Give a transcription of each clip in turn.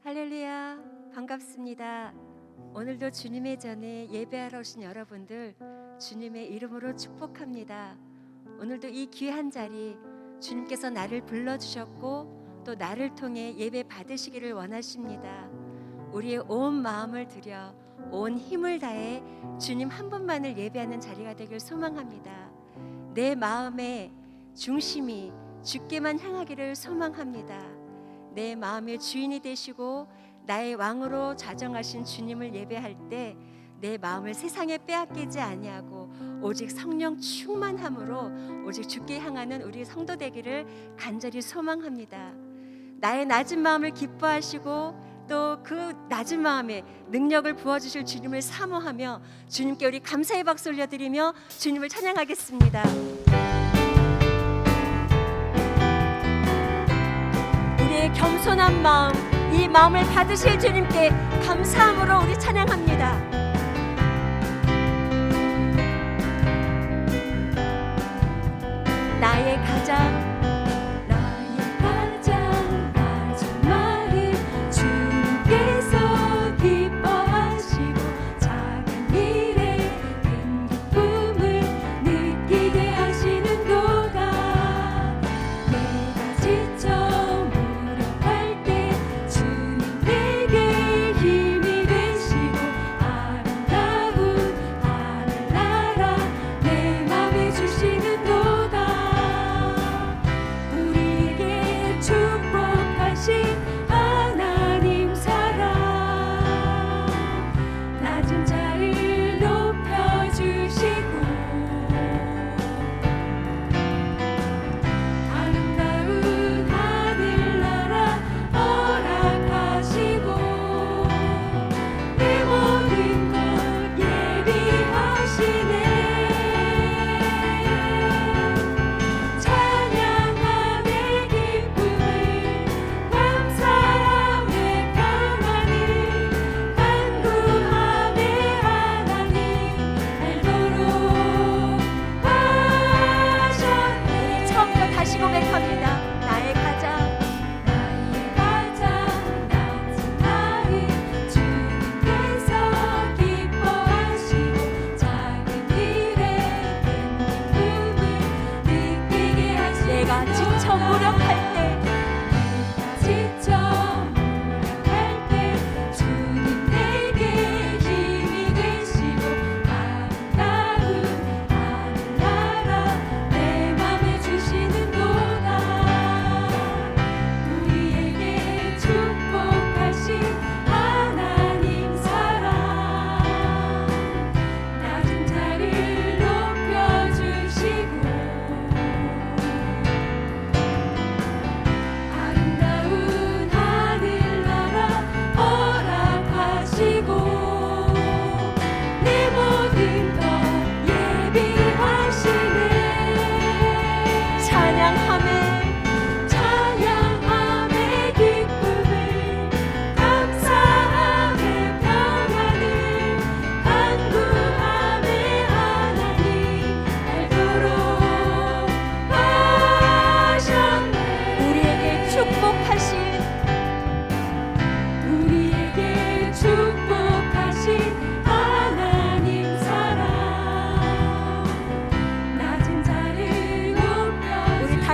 할렐루야, 반갑습니다. 오늘도 주님의 전에 예배하러 오신 여러분들 주님의 이름으로 축복합니다. 오늘도 이 귀한 자리 주님께서 나를 불러주셨고 또 나를 통해 예배 받으시기를 원하십니다. 우리의 온 마음을 들여 온 힘을 다해 주님 한 분만을 예배하는 자리가 되길 소망합니다. 내 마음의 중심이 주께만 향하기를 소망합니다. 내 마음의 주인이 되시고 나의 왕으로 자정하신 주님을 예배할 때 내 마음을 세상에 빼앗기지 아니하고 오직 성령 충만함으로 오직 주께 향하는 우리 성도 되기를 간절히 소망합니다. 나의 낮은 마음을 기뻐하시고 또 그 낮은 마음에 능력을 부어주실 주님을 사모하며 주님께 우리 감사의 박수 올려드리며 주님을 찬양하겠습니다. 우리의 겸손한 마음, 이 마음을 받으실 주님께 감사함으로 우리 찬양합니다. 나의 가장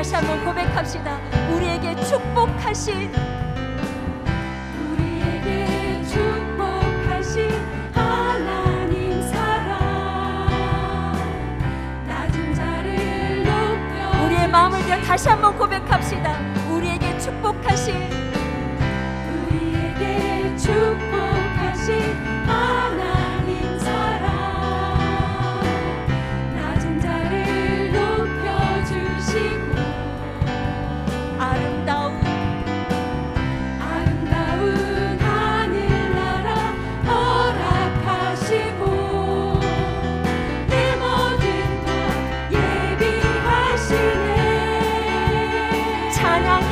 다시 한번 고백합시다. 우리에게 축복하신 하나님 사랑 낮은 자를 높여 우리의 마음을 들여 다시 한번 고백합시다. 우리에게 축복하신 하나님 사랑 낮은 자를 높여주시고 아름다운 하늘나라 허락하시고 내 모든 것 예비하시네. 찬양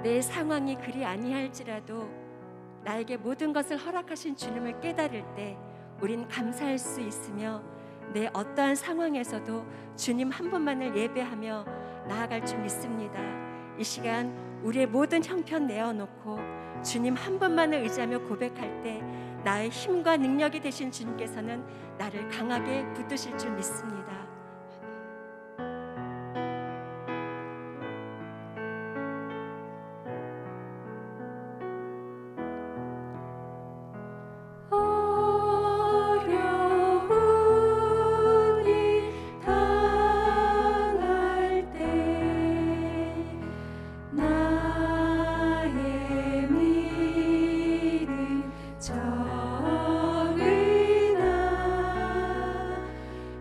내 상황이 그리 아니할지라도 나에게 모든 것을 허락하신 주님을 깨달을 때 우린 감사할 수 있으며 내 어떠한 상황에서도 주님 한 분만을 예배하며 나아갈 줄 믿습니다. 이 시간 우리의 모든 형편 내어놓고 주님 한 분만을 의지하며 고백할 때 나의 힘과 능력이 되신 주님께서는 나를 강하게 붙드실 줄 믿습니다.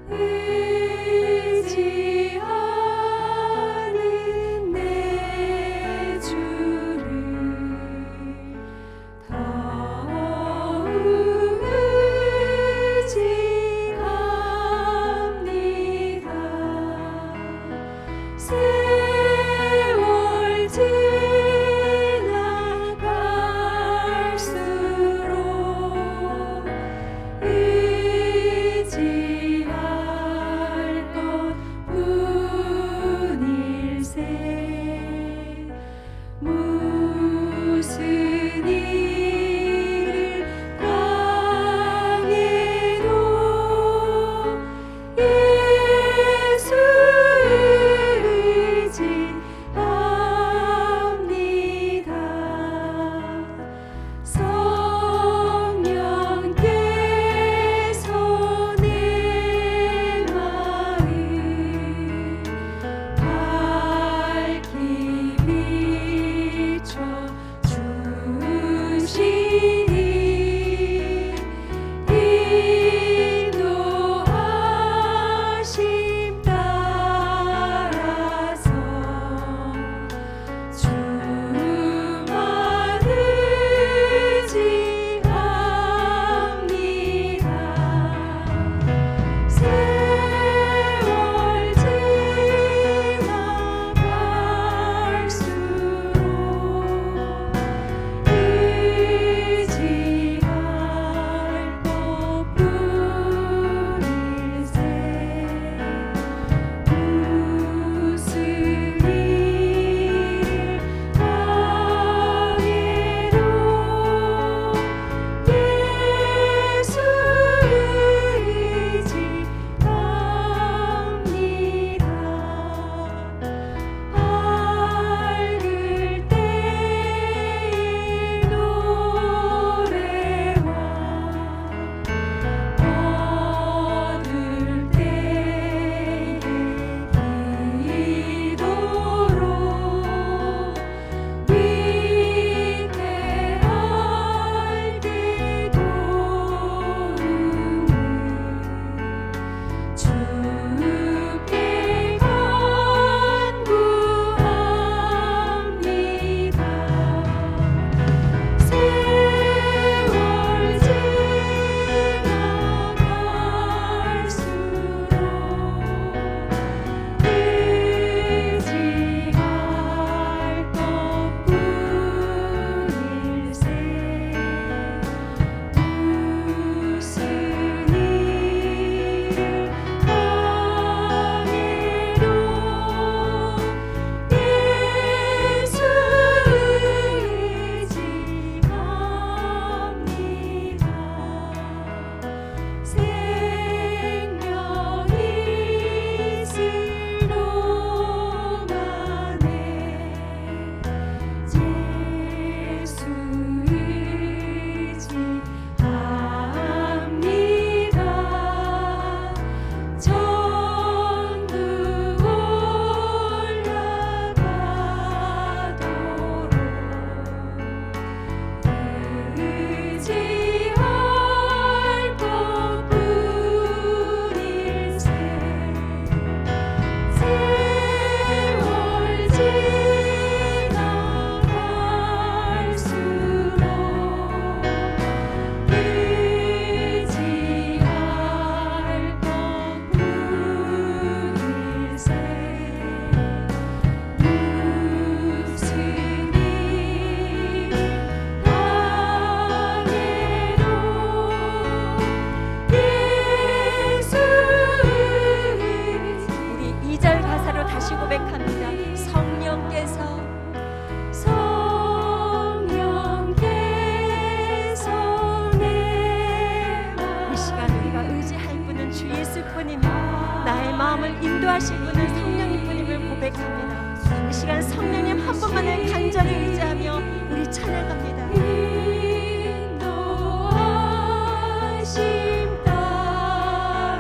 의 통치하실 분은 성령님뿐임을 고백합니다. 이 시간 성령님 한 분만을 간절히 의지하며 우리 찬양합니다. 인도하심 따라서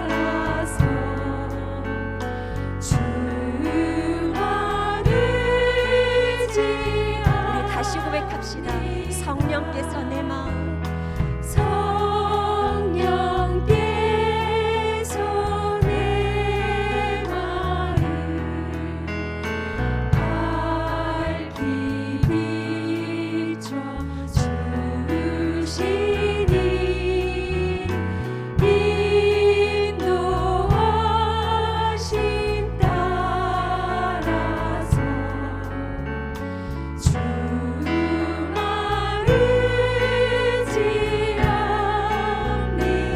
주만 의지하리. 우리 다시 고백합시다. 성령께서 내 마음 성령께서 내 마음 밝히 비춰 주시니 인도하심 따라서 주만 의지합니다. 세월 지나갈수록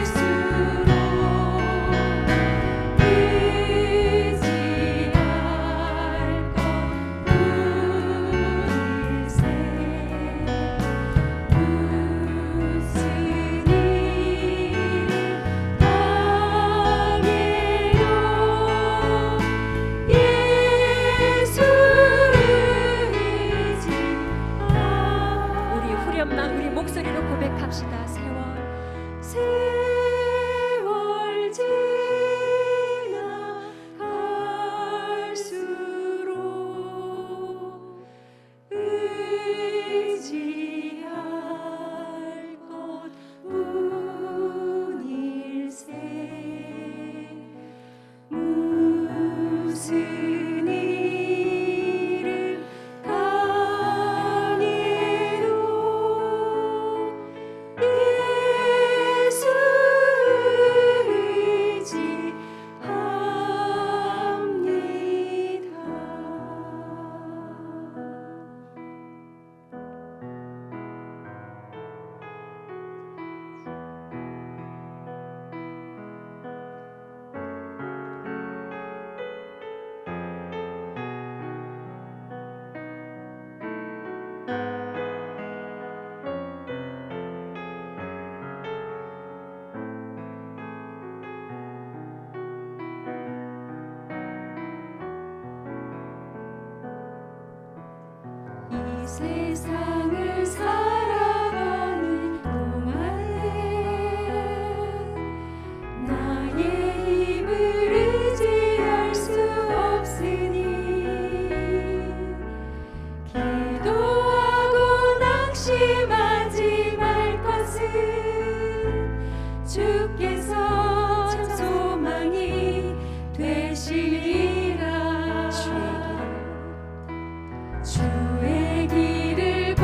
의지할 것 뿐일세. 무슨 일을 당해요 예수 의지하리. 우리 후렴만 우리 목소리로 고백합시다. 세월 지나갈수록 의지할 것 뿐일세. 무슨 일을 당해도 예수 이 세상을 살아가는 동안에 나의 힘을 의지할 수 없으니 기도하고 낙심하지 말 것은 주께서 참 소망이 되시리라. 주의 길을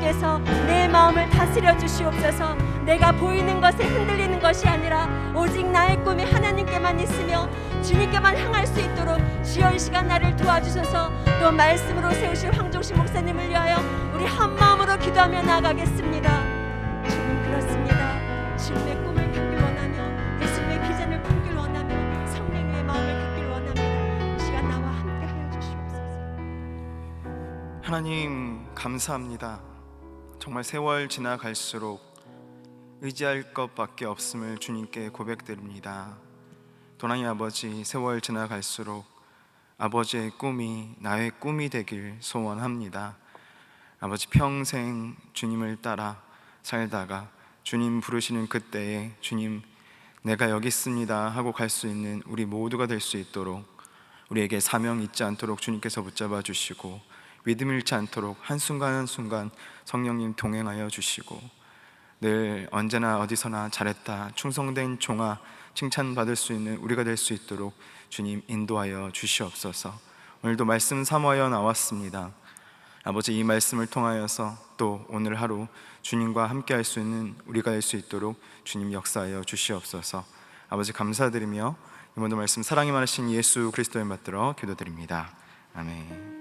주께서 내 마음을 다스려 주시옵소서. 내가 보이는 것에 흔들리는 것이 아니라 오직 나의 꿈이 하나님께만 있으며 주님께만 향할 수 있도록 주여 이 시간 나를 도와주셔서 또 말씀으로 세우실 황종신 목사님을 위하여 우리 한 마음으로 기도하며 나아가겠습니다. 주님, 그렇습니다. 주님의 꿈을 갖길 원하며 예수님의 비전을 품길 원하며 성령의 마음을 갖길 원합니다. 이 시간 나와 함께 하여 주시옵소서. 하나님 감사합니다. 정말 세월 지나갈수록 의지할 것밖에 없음을 주님께 고백드립니다. 도나니 아버지, 세월 지나갈수록 아버지의 꿈이 나의 꿈이 되길 소원합니다. 아버지, 평생 주님을 따라 살다가 주님 부르시는 그때에 주님 내가 여기 있습니다 하고 갈 수 있는 우리 모두가 될 수 있도록, 우리에게 사명 잊지 않도록 주님께서 붙잡아 주시고 믿음 잃지 않도록 한순간 한순간 성령님 동행하여 주시고 늘 언제나 어디서나 잘했다, 충성된 종아 칭찬받을 수 있는 우리가 될 수 있도록 주님 인도하여 주시옵소서. 오늘도 말씀 사모하여 나왔습니다. 아버지, 이 말씀을 통하여서 또 오늘 하루 주님과 함께 할 수 있는 우리가 될 수 있도록 주님 역사하여 주시옵소서. 아버지 감사드리며 이번도 말씀 사랑이 많으신 예수 그리스도에 맞들어 기도드립니다. 아멘.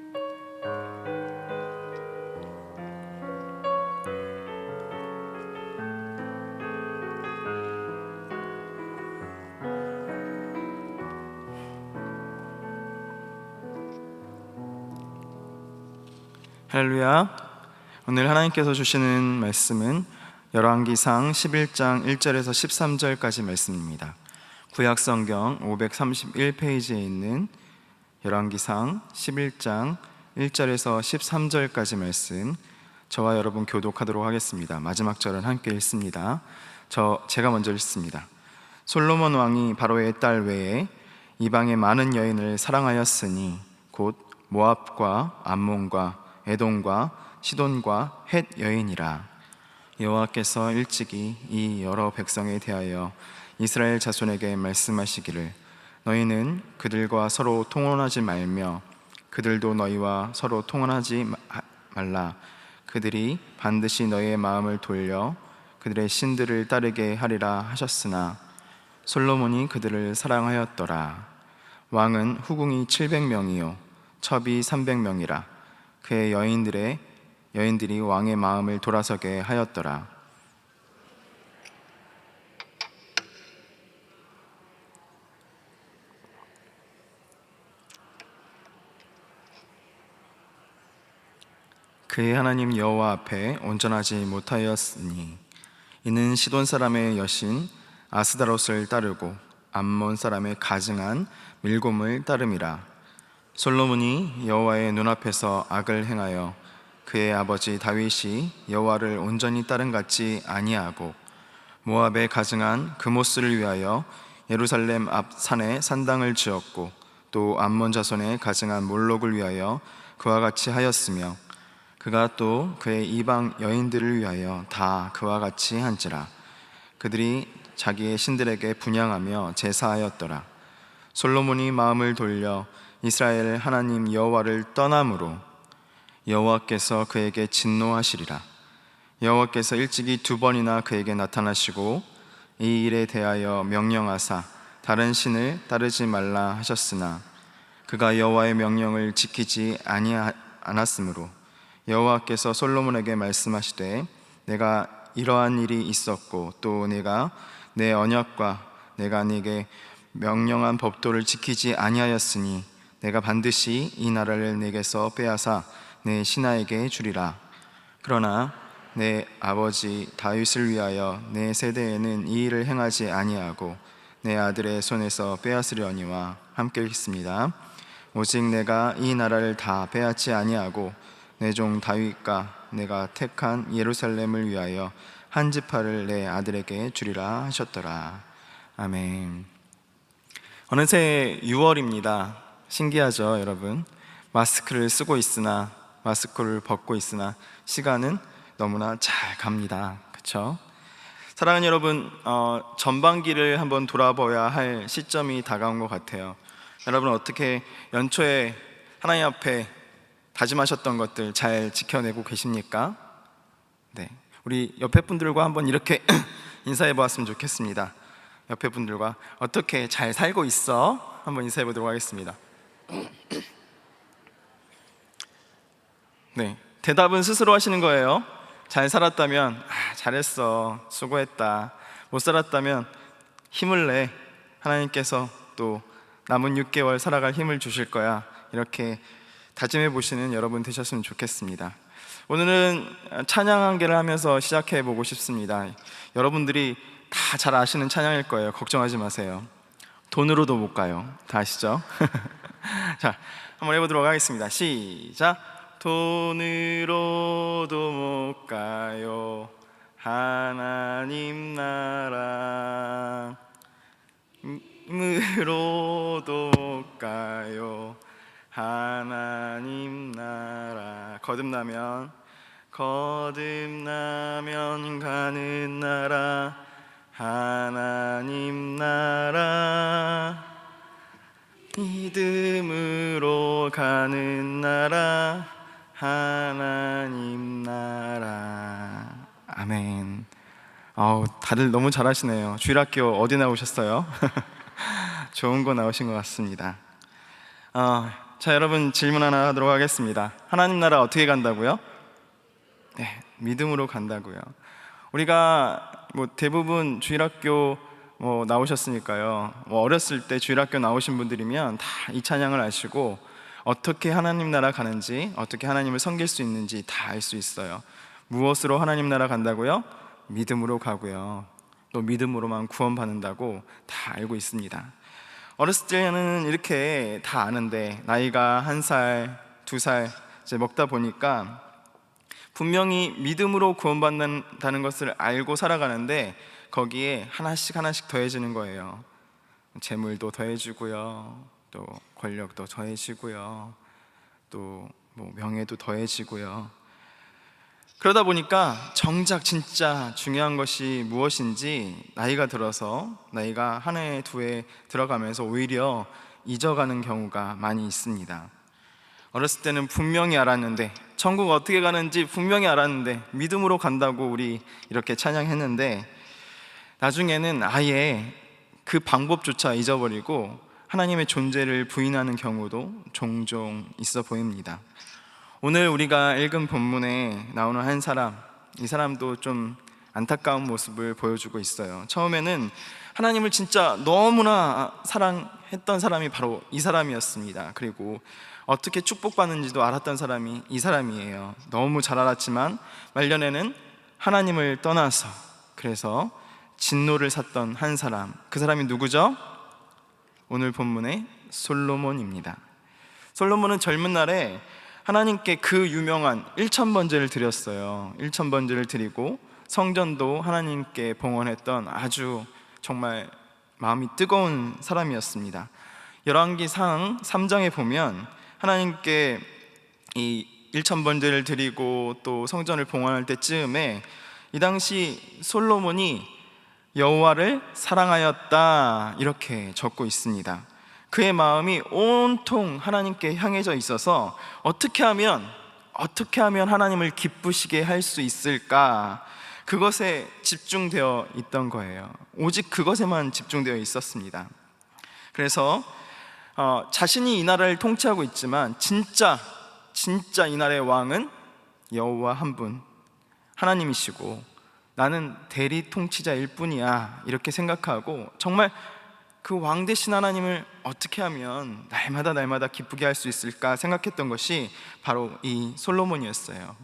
할렐루야. 오늘 하나님께서 주시는 말씀은 열왕기상 11장 1절에서 13절까지 말씀입니다. 구약성경 531페이지에 있는 열왕기상 11장 1절에서 13절까지 말씀, 저와 여러분 교독하도록 하겠습니다. 마지막 절은 함께 읽습니다. 제가 먼저 읽습니다. 솔로몬 왕이 바로의 딸 외에 이방의 많은 여인을 사랑하였으니 곧 모압과 암몬과 에돔과 시돈과 헷 여인이라. 여호와께서 일찍이 이 여러 백성에 대하여 이스라엘 자손에게 말씀하시기를 너희는 그들과 서로 통혼하지 말며 그들도 너희와 서로 통혼하지 말라. 그들이 반드시 너희의 마음을 돌려 그들의 신들을 따르게 하리라 하셨으나 솔로몬이 그들을 사랑하였더라. 왕은 후궁이 700명이요 첩이 300명이라. 그의 여인들이 왕의 마음을 돌아서게 하였더라. 그의 하나님 여호와 앞에 온전하지 못하였으니 이는 시돈 사람의 여신 아스다롯을 따르고 암몬 사람의 가증한 밀곰을 따름이라. 솔로몬이 여호와의 눈앞에서 악을 행하여 그의 아버지 다윗이 여호와를 온전히 따른 같이 아니하고 모압에 가증한 그모스를 위하여 예루살렘 앞 산에 산당을 지었고 또 암몬 자손의 가증한 몰록을 위하여 그와 같이 하였으며 그가 또 그의 이방 여인들을 위하여 다 그와 같이 한지라. 그들이 자기의 신들에게 분향하며 제사하였더라. 솔로몬이 마음을 돌려 이스라엘 하나님 여호와를 떠남으로 여호와께서 그에게 진노하시리라. 여호와께서 일찍이 2번이나 그에게 나타나시고 이 일에 대하여 명령하사 다른 신을 따르지 말라 하셨으나 그가 여호와의 명령을 지키지 않았으므로 여호와께서 솔로몬에게 말씀하시되 내가 이러한 일이 있었고 또 내가 내 언약과 내가 네게 명령한 법도를 지키지 아니하였으니 내가 반드시 이 나라를 내게서 빼앗아 내 신하에게 주리라. 그러나 내 아버지 다윗을 위하여 내 세대에는 이 일을 행하지 아니하고 내 아들의 손에서 빼앗으려니와. 함께 읽습니다. 오직 내가 이 나라를 다 빼앗지 아니하고 내 종 다윗과 내가 택한 예루살렘을 위하여 한 지파를 내 아들에게 주리라 하셨더라. 아멘. 어느새 6월입니다. 신기하죠, 여러분? 마스크를 쓰고 있으나 마스크를 벗고 있으나 시간은 너무나 잘 갑니다. 그렇죠? 사랑하는 여러분, 전반기를 한번 돌아봐야 할 시점이 다가온 것 같아요. 여러분 어떻게 연초에 하나님 앞에 다짐하셨던 것들 잘 지켜내고 계십니까? 네, 우리 옆에 분들과 한번 이렇게 인사해 보았으면 좋겠습니다. 옆에 분들과 어떻게 잘 살고 있어? 한번 인사해 보도록 하겠습니다. 네, 대답은 스스로 하시는 거예요. 잘 살았다면 잘했어, 수고했다. 못 살았다면 힘을 내, 하나님께서 또 남은 6개월 살아갈 힘을 주실 거야. 이렇게 다짐해 보시는 여러분 되셨으면 좋겠습니다. 오늘은 찬양 한 개를 하면서 시작해 보고 싶습니다. 여러분들이 다 잘 아시는 찬양일 거예요. 걱정하지 마세요. 돈으로도 못 가요. 다 아시죠? 자, 한번 해보도록 하겠습니다. 시작. 돈으로도 못 가요, 하나님 나라. 힘으로도 못 가요, 하나님 나라. 거듭나면 가는 나라, 하나님 나라. 믿음으로 가는 나라, 하나님 나라. 아멘. 다들 너무 잘하시네요. 주일학교 어디 나오셨어요? 좋은 거 나오신 것 같습니다. 자, 여러분 질문 하나 하도록 하겠습니다. 하나님 나라 어떻게 간다고요? 네, 믿음으로 간다고요. 우리가 대부분 주일학교 나오셨으니까요. 어렸을 때 주일학교 나오신 분들이면 다 이 찬양을 아시고 어떻게 하나님 나라 가는지, 어떻게 하나님을 섬길 수 있는지 다 알 수 있어요. 무엇으로 하나님 나라 간다고요? 믿음으로 가고요. 또 믿음으로만 구원받는다고 다 알고 있습니다. 어렸을 때는 이렇게 다 아는데 나이가 1살, 2살 이제 먹다 보니까 분명히 믿음으로 구원받는다는 것을 알고 살아가는데 거기에 하나씩 더해지는 거예요. 재물도 더해지고요, 또 권력도 더해지고요, 또 명예도 더해지고요. 그러다 보니까 정작 진짜 중요한 것이 무엇인지 나이가 들어서, 나이가 한 해, 2해 들어가면서 오히려 잊어가는 경우가 많이 있습니다. 어렸을 때는 분명히 알았는데, 천국 어떻게 가는지 분명히 알았는데 믿음으로 간다고 우리 이렇게 찬양했는데 나중에는 아예 그 방법조차 잊어버리고 하나님의 존재를 부인하는 경우도 종종 있어 보입니다. 오늘 우리가 읽은 본문에 나오는 한 사람, 이 사람도 좀 안타까운 모습을 보여주고 있어요. 처음에는 하나님을 진짜 너무나 사랑했던 사람이 바로 이 사람이었습니다. 그리고 어떻게 축복받는지도 알았던 사람이 이 사람이에요. 너무 잘 알았지만 말년에는 하나님을 떠나서 그래서 진노를 샀던 한 사람, 그 사람이 누구죠? 오늘 본문의 솔로몬입니다. 솔로몬은 젊은 날에 하나님께 그 유명한 1000번제를 드렸어요. 1000번제를 드리고 성전도 하나님께 봉헌했던 아주 정말 마음이 뜨거운 사람이었습니다. 열왕기상 3장에 보면 하나님께 이 1000번제를 드리고 또 성전을 봉헌할 때쯤에 이 당시 솔로몬이 여호와를 사랑하였다 이렇게 적고 있습니다. 그의 마음이 온통 하나님께 향해져 있어서 어떻게 하면 하나님을 기쁘시게 할 수 있을까, 그것에 집중되어 있던 거예요. 오직 그것에만 집중되어 있었습니다. 그래서 자신이 이 나라를 통치하고 있지만 진짜 이 나라의 왕은 여호와 한 분, 하나님이시고 나는 대리 통치자일 뿐이야 이렇게 생각하고 정말 그 왕 대신 하나님을 어떻게 하면 날마다 기쁘게 할 수 있을까 생각했던 것이 바로 이 솔로몬이었어요.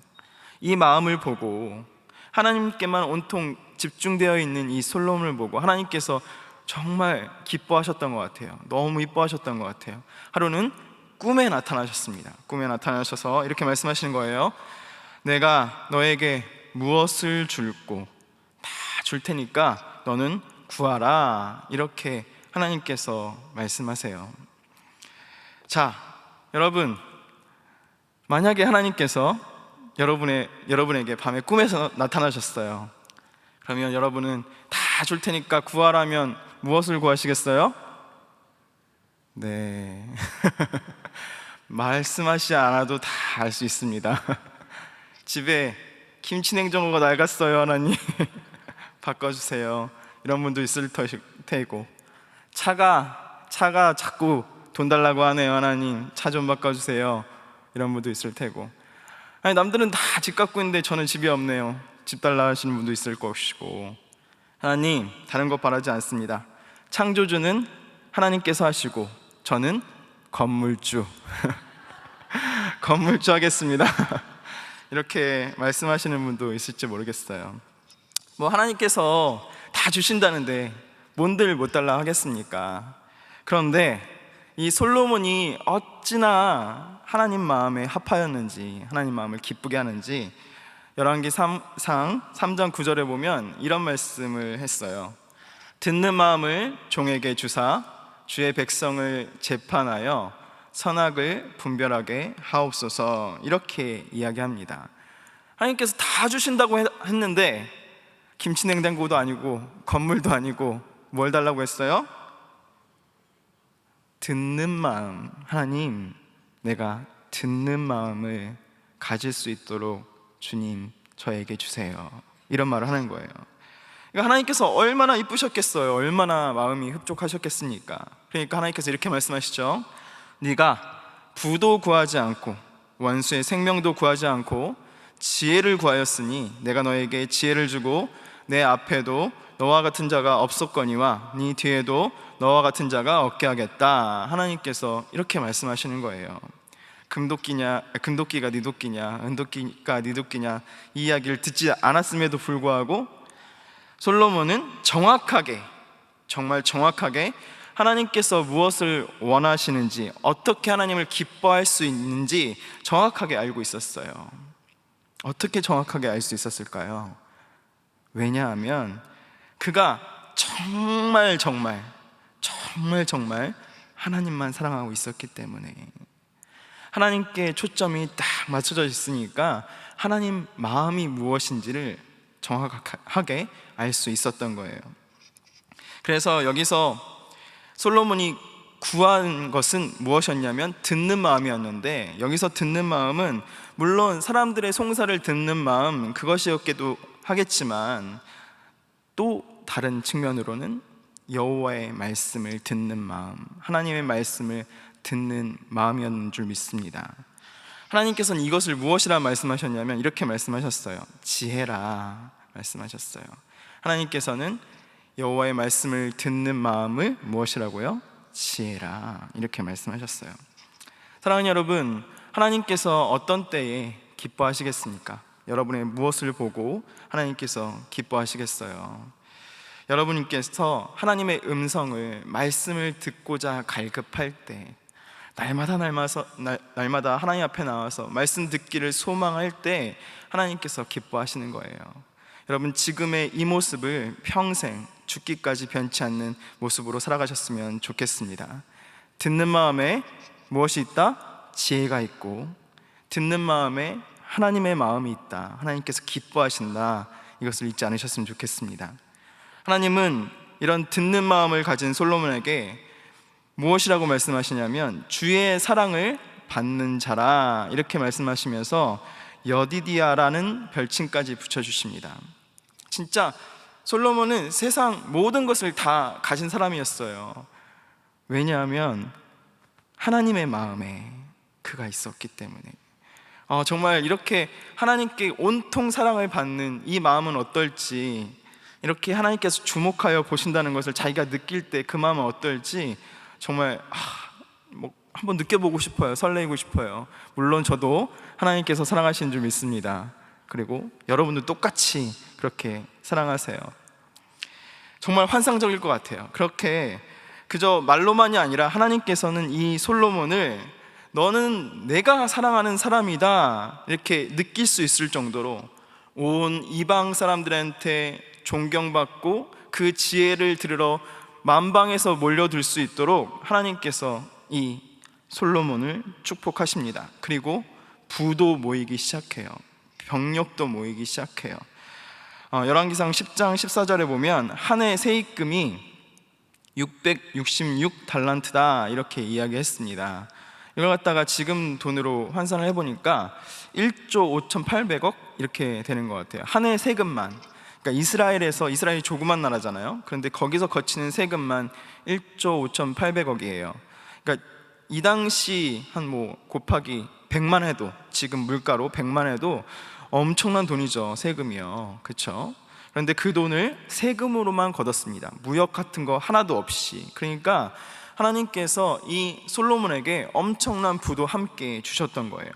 이 마음을 보고 하나님께만 온통 집중되어 있는 이 솔로몬을 보고 하나님께서 정말 기뻐하셨던 것 같아요. 너무 이뻐하셨던 것 같아요. 하루는 꿈에 나타나셨습니다. 꿈에 나타나셔서 이렇게 말씀하시는 거예요. 내가 너에게 무엇을 줄고 다 줄 테니까 너는 구하라 이렇게 하나님께서 말씀하세요. 자, 여러분, 만약에 하나님께서 여러분에게 밤에 꿈에서 나타나셨어요. 그러면 여러분은 다 줄 테니까 구하라면 무엇을 구하시겠어요? 네. 말씀하시지 않아도 다 알 수 있습니다. 집에 김치 냉장고가 낡았어요 하나님 바꿔주세요. 이런 분도 있을 테고, 차가 자꾸 돈 달라고 하네요 하나님 차 좀 바꿔주세요. 이런 분도 있을 테고, 아니 남들은 다 집 갖고 있는데 저는 집이 없네요. 집 달라 하시는 분도 있을 것이고, 하나님 다른 것 바라지 않습니다. 창조주는 하나님께서 하시고 저는 건물주 건물주 하겠습니다 이렇게 말씀하시는 분도 있을지 모르겠어요. 뭐 하나님께서 다 주신다는데 뭔들 못 달라 하겠습니까? 그런데 이 솔로몬이 어찌나 하나님 마음에 합하였는지, 하나님 마음을 기쁘게 하는지 열왕기상 3장 9절에 보면 이런 말씀을 했어요. 듣는 마음을 종에게 주사 주의 백성을 재판하여 선악을 분별하게 하옵소서. 이렇게 이야기합니다. 하나님께서 다 주신다고 했는데 김치 냉장고도 아니고 건물도 아니고 뭘 달라고 했어요? 듣는 마음. 하나님, 내가 듣는 마음을 가질 수 있도록 주님 저에게 주세요. 이런 말을 하는 거예요. 그러니까 하나님께서 얼마나 이쁘셨겠어요. 얼마나 마음이 흡족하셨겠습니까? 그러니까 하나님께서 이렇게 말씀하시죠. 네가 부도 구하지 않고 원수의 생명도 구하지 않고 지혜를 구하였으니 내가 너에게 지혜를 주고 내 앞에도 너와 같은 자가 없었거니와 네 뒤에도 너와 같은 자가 없게 하겠다. 하나님께서 이렇게 말씀하시는 거예요. 금도끼가 네 도끼냐, 은도끼가 네 도끼냐, 이 이야기를 듣지 않았음에도 불구하고 솔로몬은 정말 정확하게 하나님께서 무엇을 원하시는지, 어떻게 하나님을 기뻐할 수 있는지 정확하게 알고 있었어요. 어떻게 정확하게 알 수 있었을까요? 왜냐하면 그가 정말 하나님만 사랑하고 있었기 때문에, 하나님께 초점이 딱 맞춰져 있으니까 하나님 마음이 무엇인지를 정확하게 알 수 있었던 거예요. 그래서 여기서 솔로몬이 구한 것은 무엇이었냐면 듣는 마음이었는데, 여기서 듣는 마음은 물론 사람들의 송사를 듣는 마음, 그것이었기도 하겠지만 또 다른 측면으로는 여호와의 말씀을 듣는 마음, 하나님의 말씀을 듣는 마음이었는 줄 믿습니다. 하나님께서는 이것을 무엇이라 말씀하셨냐면 이렇게 말씀하셨어요. 지혜라 말씀하셨어요. 하나님께서는 여호와의 말씀을 듣는 마음을 무엇이라고요? 지혜라, 이렇게 말씀하셨어요. 사랑하는 여러분, 하나님께서 어떤 때에 기뻐하시겠습니까? 여러분의 무엇을 보고 하나님께서 기뻐하시겠어요? 여러분께서 하나님의 음성을, 말씀을 듣고자 갈급할 때, 날마다 하나님 앞에 나와서 말씀 듣기를 소망할 때 하나님께서 기뻐하시는 거예요. 여러분, 지금의 이 모습을 평생 죽기까지 변치 않는 모습으로 살아가셨으면 좋겠습니다. 듣는 마음에 무엇이 있다? 지혜가 있고, 듣는 마음에 하나님의 마음이 있다. 하나님께서 기뻐하신다. 이것을 잊지 않으셨으면 좋겠습니다. 하나님은 이런 듣는 마음을 가진 솔로몬에게 무엇이라고 말씀하시냐면 주의 사랑을 받는 자라, 이렇게 말씀하시면서 여디디아라는 별칭까지 붙여주십니다. 진짜 솔로몬은 세상 모든 것을 다 가진 사람이었어요. 왜냐하면 하나님의 마음에 그가 있었기 때문에. 정말 이렇게 하나님께 온통 사랑을 받는 이 마음은 어떨지, 이렇게 하나님께서 주목하여 보신다는 것을 자기가 느낄 때 그 마음은 어떨지 정말 한번 느껴보고 싶어요. 설레이고 싶어요. 물론 저도 하나님께서 사랑하시는 줄 믿습니다. 그리고 여러분도 똑같이 그렇게 사랑하세요. 정말 환상적일 것 같아요. 그렇게 그저 말로만이 아니라 하나님께서는 이 솔로몬을 너는 내가 사랑하는 사람이다 이렇게 느낄 수 있을 정도로 온 이방 사람들한테 존경받고 그 지혜를 들으러 만방에서 몰려들 수 있도록 하나님께서 이 솔로몬을 축복하십니다. 그리고 부도 모이기 시작해요. 병력도 모이기 시작해요. 열왕기상 10장 14절에 보면 한 해 세입금이 666달란트다 이렇게 이야기했습니다. 이걸 갖다가 지금 돈으로 환산을 해보니까 1조 5,800억 이렇게 되는 것 같아요. 한 해 세금만. 그러니까 이스라엘이 조그만 나라잖아요. 그런데 거기서 거치는 세금만 1조 5,800억이에요. 그러니까 이 당시 한 뭐 곱하기 100만 해도, 지금 물가로 100만 해도 엄청난 돈이죠. 세금이요. 그렇죠? 그런데 그 돈을 세금으로만 걷었습니다. 무역 같은 거 하나도 없이. 그러니까 하나님께서 이 솔로몬에게 엄청난 부도 함께 주셨던 거예요.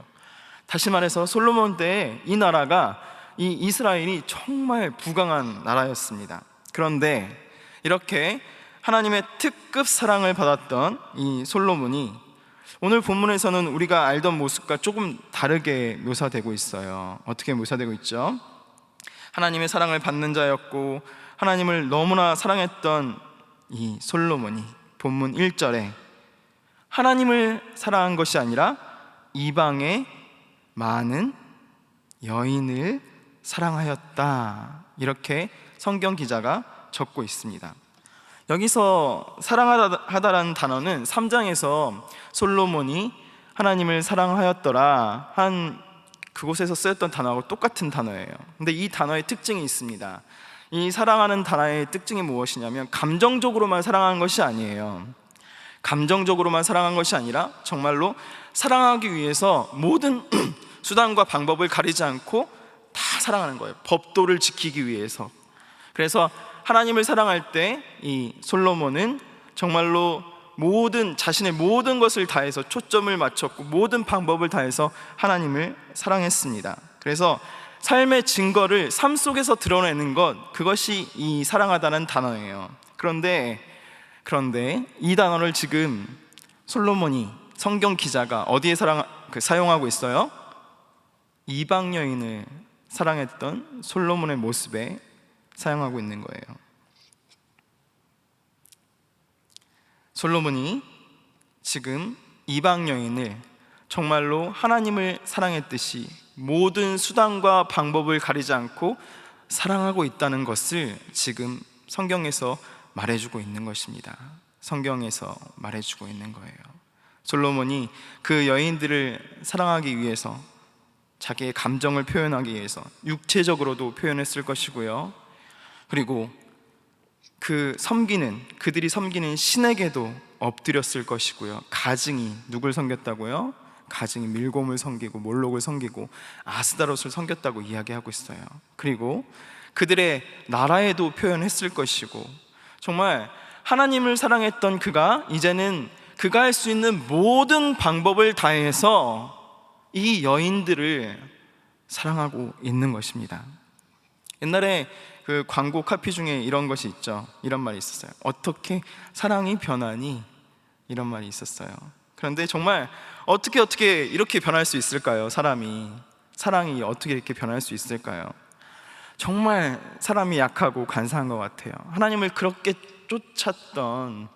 다시 말해서 솔로몬 때에 이 나라가, 이 이스라엘이 정말 부강한 나라였습니다. 그런데 이렇게 하나님의 특급 사랑을 받았던 이 솔로몬이 오늘 본문에서는 우리가 알던 모습과 조금 다르게 묘사되고 있어요. 어떻게 묘사되고 있죠? 하나님의 사랑을 받는 자였고 하나님을 너무나 사랑했던 이 솔로몬이 본문 1절에 하나님을 사랑한 것이 아니라 이방의 많은 여인을 사랑하였다, 이렇게 성경 기자가 적고 있습니다. 여기서 사랑하다라는 단어는 3장에서 솔로몬이 하나님을 사랑하였더라 한 그곳에서 쓰였던 단어하고 똑같은 단어예요. 근데 이 단어의 특징이 있습니다. 이 사랑하는 단어의 특징이 무엇이냐면 감정적으로만 사랑하는 것이 아니에요. 감정적으로만 사랑한 것이 아니라 정말로 사랑하기 위해서 모든 수단과 방법을 가리지 않고 다 사랑하는 거예요. 법도를 지키기 위해서. 그래서 하나님을 사랑할 때 이 솔로몬은 정말로 자신의 모든 것을 다해서 초점을 맞췄고 모든 방법을 다해서 하나님을 사랑했습니다. 그래서 삶의 증거를 삶 속에서 드러내는 것, 그것이 이 사랑하다는 단어예요. 그런데 이 단어를 지금 솔로몬이, 성경 기자가 어디에 사용하고 있어요? 이방 여인을 사랑했던 솔로몬의 모습에 사용하고 있는 거예요. 솔로몬이 지금 이방 여인을 정말로 하나님을 사랑했듯이 모든 수단과 방법을 가리지 않고 사랑하고 있다는 것을 지금 성경에서 말해주고 있는 것입니다. 성경에서 말해주고 있는 거예요. 솔로몬이 그 여인들을 사랑하기 위해서, 자기의 감정을 표현하기 위해서 육체적으로도 표현했을 것이고요, 그리고 그들이 섬기는 신에게도 엎드렸을 것이고요. 가증이 누굴 섬겼다고요? 가증이 밀곰을 섬기고 몰록을 섬기고 아스다롯을 섬겼다고 이야기하고 있어요. 그리고 그들의 나라에도 표현했을 것이고, 정말 하나님을 사랑했던 그가 이제는 그가 할 수 있는 모든 방법을 다해서 이 여인들을 사랑하고 있는 것입니다. 옛날에 그 광고 카피 중에 이런 것이 있죠. 이런 말이 있었어요. 어떻게 사랑이 변하니? 이런 말이 있었어요. 그런데 정말 어떻게 이렇게 변할 수 있을까요? 사랑이 어떻게 이렇게 변할 수 있을까요? 정말 사람이 약하고 간사한 것 같아요. 하나님을 그렇게 쫓았던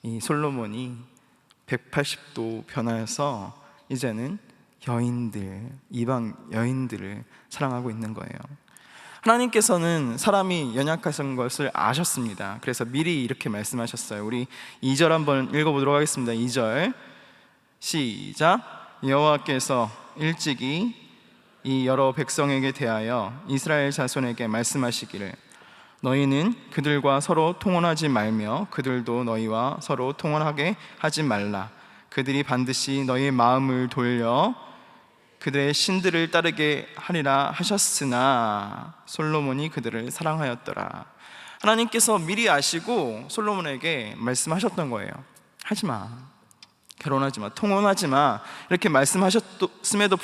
이 솔로몬이 180도 변하여서 이제는 이방 여인들을 사랑하고 있는 거예요. 하나님께서는 사람이 연약한 것을 아셨습니다. 그래서 미리 이렇게 말씀하셨어요. 우리 2절 한번 읽어보도록 하겠습니다. 2절 시작. 여호와께서 일찍이 이 여러 백성에게 대하여 이스라엘 자손에게 말씀하시기를 너희는 그들과 서로 통혼하지 말며 그들도 너희와 서로 통혼하게 하지 말라. 그들이 반드시 너희의 마음을 돌려 그들의 신들을 따르게 하리라 하셨으나 솔로몬이 그들을 사랑하였더라. 하나님께서 미리 아시고 솔로몬에게 말씀하셨던 거예요. 하지마, 결혼하지마, 통혼하지마, 이렇게 말씀하셨음에도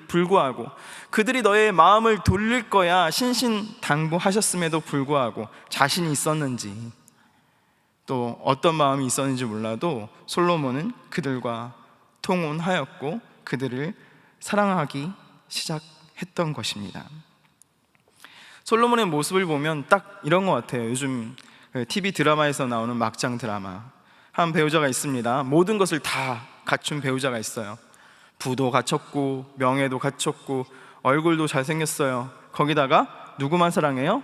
불구하고 그들이 너의 마음을 돌릴 거야 신신당부하셨음에도 불구하고 자신이 있었는지, 또 어떤 마음이 있었는지 몰라도 솔로몬은 그들과 통혼하였고 그들을 사랑하기 시작했던 것입니다. 솔로몬의 모습을 보면 딱 이런 것 같아요. 요즘 TV 드라마에서 나오는 막장 드라마, 한 배우자가 있습니다. 모든 것을 다 갖춘 배우자가 있어요. 부도 갖췄고 명예도 갖췄고 얼굴도 잘생겼어요. 거기다가 누구만 사랑해요?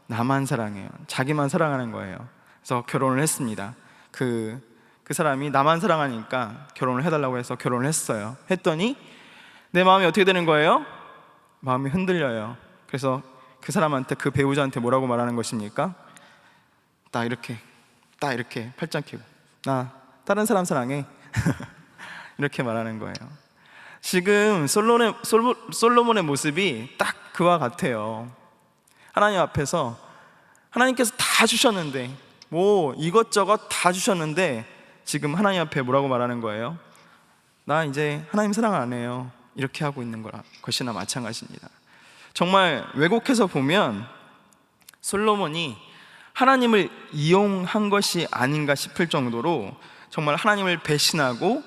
나만 사랑해요. 자기만 사랑하는 거예요. 그래서 결혼을 했습니다. 그 그 사람이 나만 사랑하니까 결혼을 해달라고 해서 결혼을 했어요. 했더니 내 마음이 어떻게 되는 거예요? 마음이 흔들려요. 그래서 그 사람한테, 그 배우자한테 뭐라고 말하는 것입니까? 딱 이렇게 팔짱 끼고 나 다른 사람 사랑해 이렇게 말하는 거예요. 지금 솔로몬의 모습이 딱 그와 같아요. 하나님 앞에서 하나님께서 다 주셨는데, 뭐 이것저것 다 주셨는데 지금 하나님 앞에 뭐라고 말하는 거예요? 나 이제 하나님 사랑 안 해요. 이렇게 하고 있는 것이나 마찬가지입니다. 정말 왜곡해서 보면 솔로몬이 하나님을 이용한 것이 아닌가 싶을 정도로 정말 하나님을 배신하고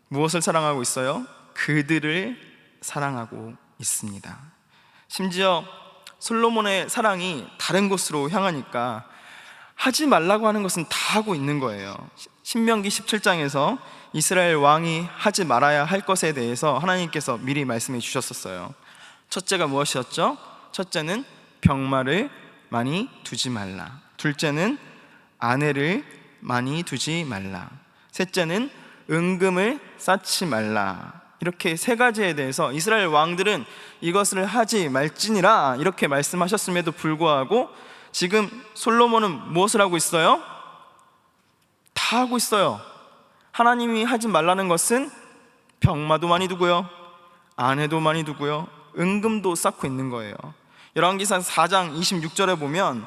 무엇을 사랑하고 있어요? 그들을 사랑하고 있습니다. 심지어 솔로몬의 사랑이 다른 곳으로 향하니까 하지 말라고 하는 것은 다 하고 있는 거예요. 신명기 17장에서 이스라엘 왕이 하지 말아야 할 것에 대해서 하나님께서 미리 말씀해 주셨었어요. 첫째가 무엇이었죠? 첫째는 병마를 많이 두지 말라. 둘째는 아내를 많이 두지 말라. 셋째는 은금을 쌓지 말라. 이렇게 세 가지에 대해서 이스라엘 왕들은 이것을 하지 말지니라 이렇게 말씀하셨음에도 불구하고 지금 솔로몬은 무엇을 하고 있어요? 다 하고 있어요. 하나님이 하지 말라는 것은 병마도 많이 두고요, 아내도 많이 두고요, 은금도 쌓고 있는 거예요. 열왕기상 4장 26절에 보면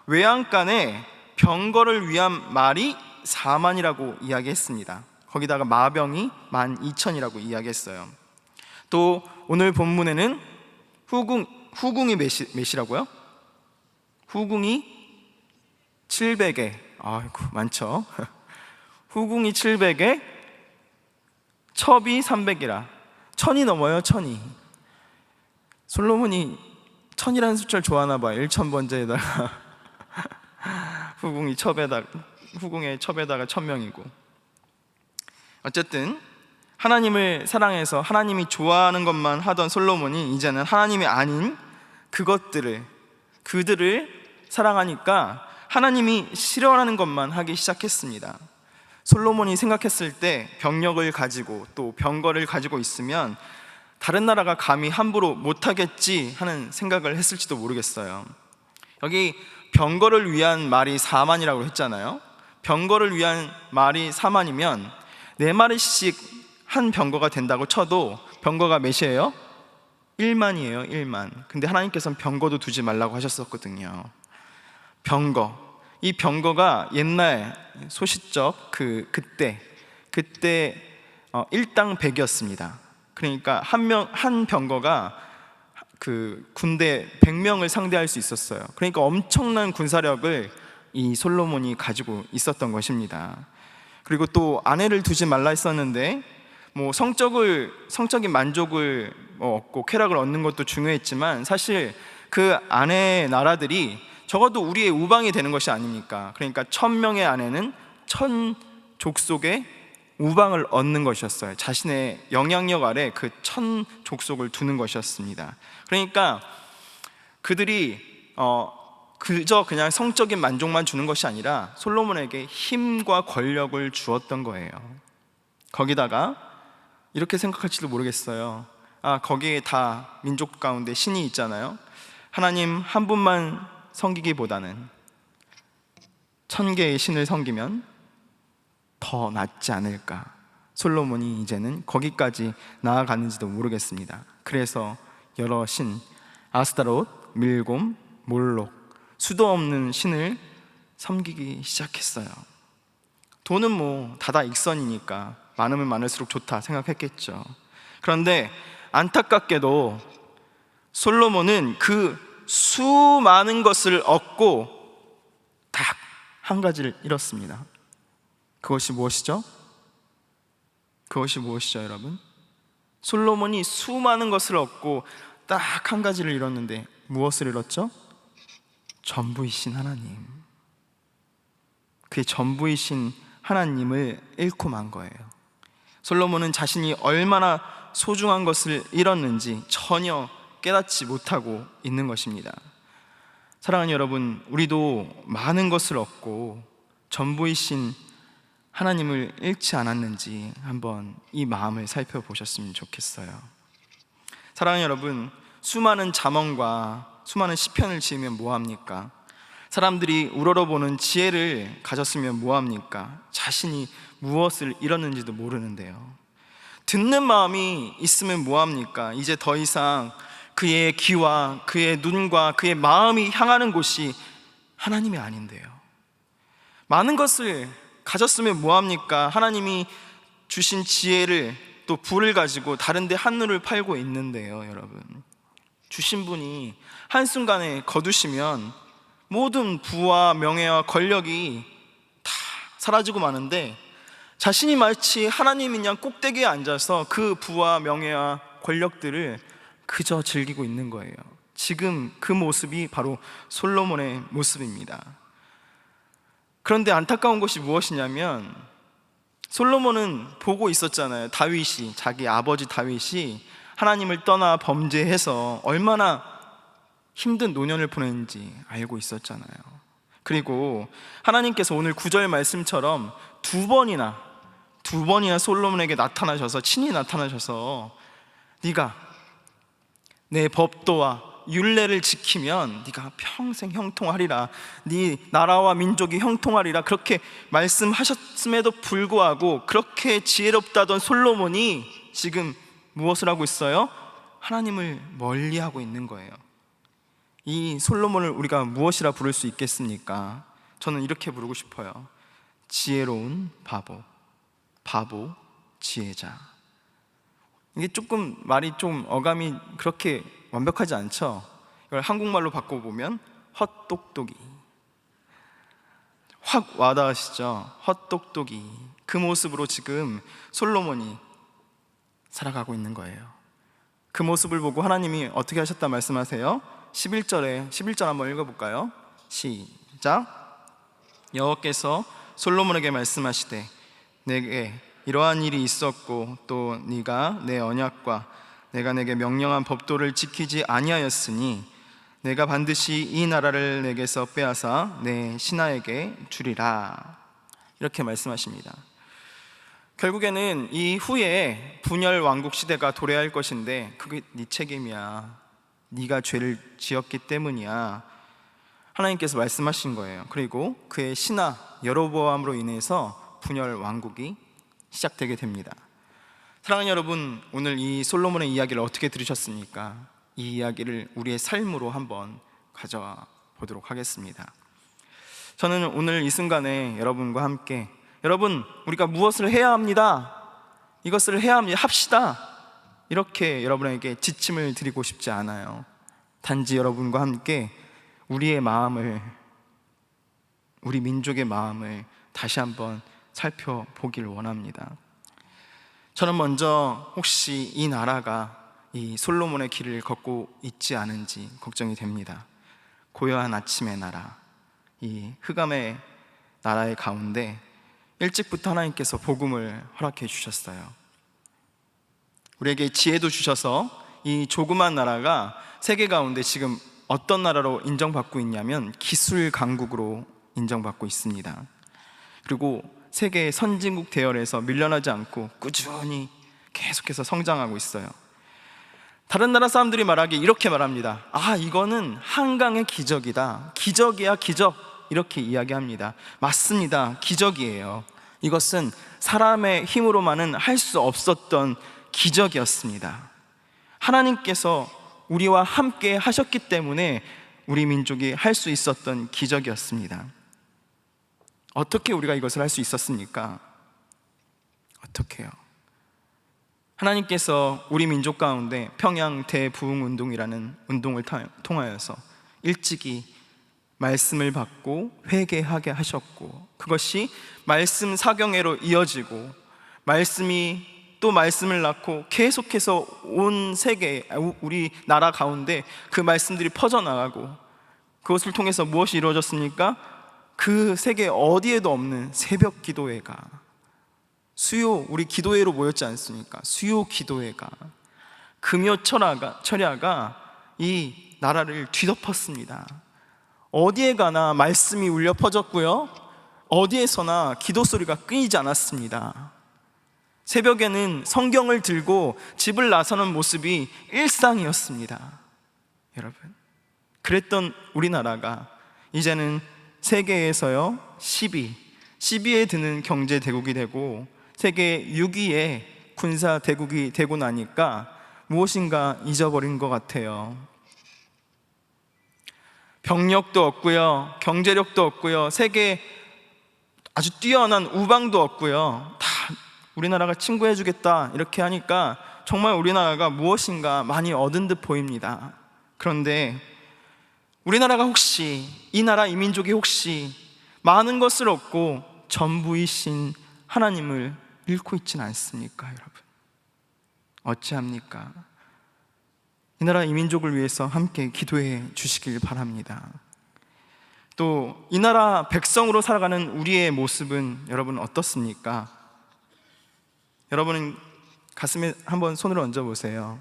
외양간에 병거를 위한 말이 4만이라고 이야기했습니다. 거기다가 마병이 12,000이라고 이야기했어요. 또 오늘 본문에는 후궁이 몇이라고요? 후궁이 700에, 아이고 많죠. 후궁이 700에 첩이 300이라 1000이 넘어요. 1000이. 솔로몬이 1000이라는 숫자를 좋아하나 봐요. 1000번째에다가 후궁의 첩에다가 1000명이고. 어쨌든 하나님을 사랑해서 하나님이 좋아하는 것만 하던 솔로몬이 이제는 하나님이 아닌 그들을 사랑하니까 하나님이 싫어하는 것만 하기 시작했습니다. 솔로몬이 생각했을 때 병력을 가지고 또 병거를 가지고 있으면 다른 나라가 감히 함부로 못하겠지 하는 생각을 했을지도 모르겠어요. 여기 병거를 위한 말이 4만이라고 했잖아요. 병거를 위한 말이 4만이면 4마리씩 한 병거가 된다고 쳐도 병거가 몇이에요? 1만이에요. 1만. 근데 하나님께서는 병거도 두지 말라고 하셨었거든요. 병거, 이 병거가 옛날 소시적 그때 1당 100이었습니다. 그러니까 한 병거가 그 군대 100명을 상대할 수 있었어요. 그러니까 엄청난 군사력을 이 솔로몬이 가지고 있었던 것입니다. 그리고 또 아내를 두지 말라 했었는데 뭐 성적인 만족을 얻고 쾌락을 얻는 것도 중요했지만 사실 그 아내의 나라들이 적어도 우리의 우방이 되는 것이 아닙니까? 그러니까 1000명의 아내는 1000족속의 우방을 얻는 것이었어요. 자신의 영향력 아래 그 1000족속을 두는 것이었습니다. 그러니까 그들이 그냥 성적인 만족만 주는 것이 아니라 솔로몬에게 힘과 권력을 주었던 거예요. 거기다가 이렇게 생각할지도 모르겠어요. 거기에 다 민족 가운데 신이 있잖아요. 하나님 한 분만 섬기기보다는 1000개의 신을 섬기면 더 낫지 않을까. 솔로몬이 이제는 거기까지 나아가는지도 모르겠습니다. 그래서 여러 신, 아스타롯, 밀곰, 몰록, 수도 없는 신을 섬기기 시작했어요. 돈은 뭐 다다익선이니까 많으면 많을수록 좋다 생각했겠죠. 그런데 안타깝게도 솔로몬은 그 수많은 것을 얻고 딱 한 가지를 잃었습니다. 그것이 무엇이죠? 여러분? 솔로몬이 수많은 것을 얻고 딱 한 가지를 잃었는데 무엇을 잃었죠? 전부이신 하나님. 그의 전부이신 하나님을 잃고 만 거예요. 솔로몬은 자신이 얼마나 소중한 것을 잃었는지 전혀 깨닫지 못하고 있는 것입니다. 사랑하는 여러분, 우리도 많은 것을 얻고 전부이신 하나님을 잃지 않았는지 한번 이 마음을 살펴보셨으면 좋겠어요. 사랑하는 여러분, 수많은 잠언과 수많은 시편을 지으면 뭐합니까? 사람들이 우러러보는 지혜를 가졌으면 뭐합니까? 자신이 무엇을 잃었는지도 모르는데요. 듣는 마음이 있으면 뭐합니까? 이제 더 이상 그의 귀와 그의 눈과 그의 마음이 향하는 곳이 하나님이 아닌데요. 많은 것을 가졌으면 뭐합니까? 하나님이 주신 지혜를 또 불을 가지고 다른 데 한눈을 팔고 있는데요. 여러분, 주신 분이 한순간에 거두시면 모든 부와 명예와 권력이 다 사라지고 마는데, 자신이 마치 하나님인 양 꼭대기에 앉아서 그 부와 명예와 권력들을 그저 즐기고 있는 거예요. 지금 그 모습이 바로 솔로몬의 모습입니다. 그런데 안타까운 것이 무엇이냐면, 솔로몬은 보고 있었잖아요. 다윗이, 자기 아버지 다윗이 하나님을 떠나 범죄해서 얼마나 힘든 노년을 보냈는지 알고 있었잖아요. 그리고 하나님께서 오늘 9절 말씀처럼 두 번이나 솔로몬에게 나타나셔서, 친히 나타나셔서 네가 내 법도와 율례를 지키면 네가 평생 형통하리라, 네 나라와 민족이 형통하리라, 그렇게 말씀하셨음에도 불구하고 그렇게 지혜롭다던 솔로몬이 지금 무엇을 하고 있어요? 하나님을 멀리하고 있는 거예요. 이 솔로몬을 우리가 무엇이라 부를 수 있겠습니까? 저는 이렇게 부르고 싶어요. 지혜로운 바보 지혜자. 이게 조금 말이 좀 어감이 그렇게 완벽하지 않죠? 이걸 한국말로 바꿔보면 헛똑똑이. 확 와닿으시죠? 헛똑똑이. 그 모습으로 지금 솔로몬이 살아가고 있는 거예요. 그 모습을 보고 하나님이 어떻게 하셨다 말씀하세요? 11절 한번 읽어볼까요? 시작. 여호와께서 솔로몬에게 말씀하시되 내게 이러한 일이 있었고 또 네가 내 언약과 내가 내게 명령한 법도를 지키지 아니하였으니 내가 반드시 이 나라를 내게서 빼앗아 내 신하에게 주리라. 이렇게 말씀하십니다. 결국에는 이 후에 분열 왕국 시대가 도래할 것인데 그게 네 책임이야, 네가 죄를 지었기 때문이야, 하나님께서 말씀하신 거예요. 그리고 그의 신하 여로보암으로 인해서 분열 왕국이 시작되게 됩니다. 사랑하는 여러분, 오늘 이 솔로몬의 이야기를 어떻게 들으셨습니까? 이 이야기를 우리의 삶으로 한번 가져와 보도록 하겠습니다. 저는 오늘 이 순간에 여러분과 함께, 여러분 우리가 무엇을 해야 합니다, 이것을 해야 합니다, 합시다, 이렇게 여러분에게 지침을 드리고 싶지 않아요. 단지 여러분과 함께 우리의 마음을, 우리 민족의 마음을 다시 한번 살펴보길 원합니다. 저는 먼저 혹시 이 나라가 이 솔로몬의 길을 걷고 있지 않은지 걱정이 됩니다. 고요한 아침의 나라, 이 흑암의 나라의 가운데 일찍부터 하나님께서 복음을 허락해 주셨어요. 우리에게 지혜도 주셔서 이 조그만 나라가 세계 가운데 지금 어떤 나라로 인정받고 있냐면 기술 강국으로 인정받고 있습니다. 그리고 세계 선진국 대열에서 밀려나지 않고 꾸준히 계속해서 성장하고 있어요. 다른 나라 사람들이 말하기에 이렇게 말합니다. 아, 이거는 한강의 기적이다, 기적이야 기적, 이렇게 이야기합니다. 맞습니다, 기적이에요. 이것은 사람의 힘으로만은 할 수 없었던 기적이었습니다. 하나님께서 우리와 함께 하셨기 때문에 우리 민족이 할 수 있었던 기적이었습니다. 어떻게 우리가 이것을 할 수 있었습니까? 어떻게요? 하나님께서 우리 민족 가운데 평양 대부흥운동이라는 운동을 통하여서 일찍이 말씀을 받고 회개하게 하셨고, 그것이 말씀 사경회로 이어지고 말씀이 또 말씀을 낳고 계속해서 온 세계, 우리 나라 가운데 그 말씀들이 퍼져나가고, 그것을 통해서 무엇이 이루어졌습니까? 그 세계 어디에도 없는 새벽 기도회가, 수요, 우리 기도회로 모였지 않습니까? 수요 기도회가, 금요 철야가 이 나라를 뒤덮었습니다. 어디에 가나 말씀이 울려 퍼졌고요, 어디에서나 기도 소리가 끊이지 않았습니다. 새벽에는 성경을 들고 집을 나서는 모습이 일상이었습니다. 여러분, 그랬던 우리나라가 이제는 세계에서요 10위에 드는 경제 대국이 되고 세계 6위의 군사 대국이 되고 나니까 무엇인가 잊어버린 것 같아요. 병력도 없고요, 경제력도 없고요, 세계 아주 뛰어난 우방도 없고요, 다 우리나라가 친구해주겠다 이렇게 하니까 정말 우리나라가 무엇인가 많이 얻은 듯 보입니다. 그런데 우리나라가 혹시, 이 나라 이 민족이 혹시 많은 것을 얻고 전부이신 하나님을 잃고 있지는 않습니까, 여러분? 어찌합니까? 이 나라 이 민족을 위해서 함께 기도해 주시길 바랍니다. 또 이 나라 백성으로 살아가는 우리의 모습은 여러분 어떻습니까? 여러분은 가슴에 한번 손을 얹어 보세요.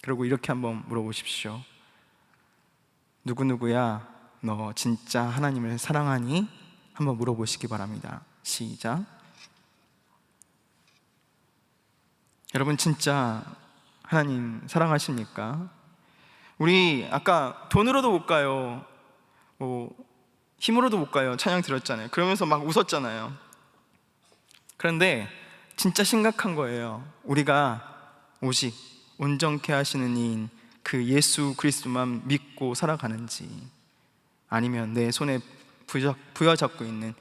그리고 이렇게 한번 물어보십시오. 누구누구야, 너 진짜 하나님을 사랑하니? 한번 물어보시기 바랍니다. 시작. 여러분 진짜 하나님 사랑하십니까? 우리 아까 돈으로도 못 가요, 힘으로도 못 가요 찬양 들었잖아요. 그러면서 막 웃었잖아요. 그런데 진짜 심각한 거예요. 우리가 오직 온전케 하시는 이인 그 예수 그리스도만 믿고 살아가는지, 아니면 내 손에 부여잡고 있는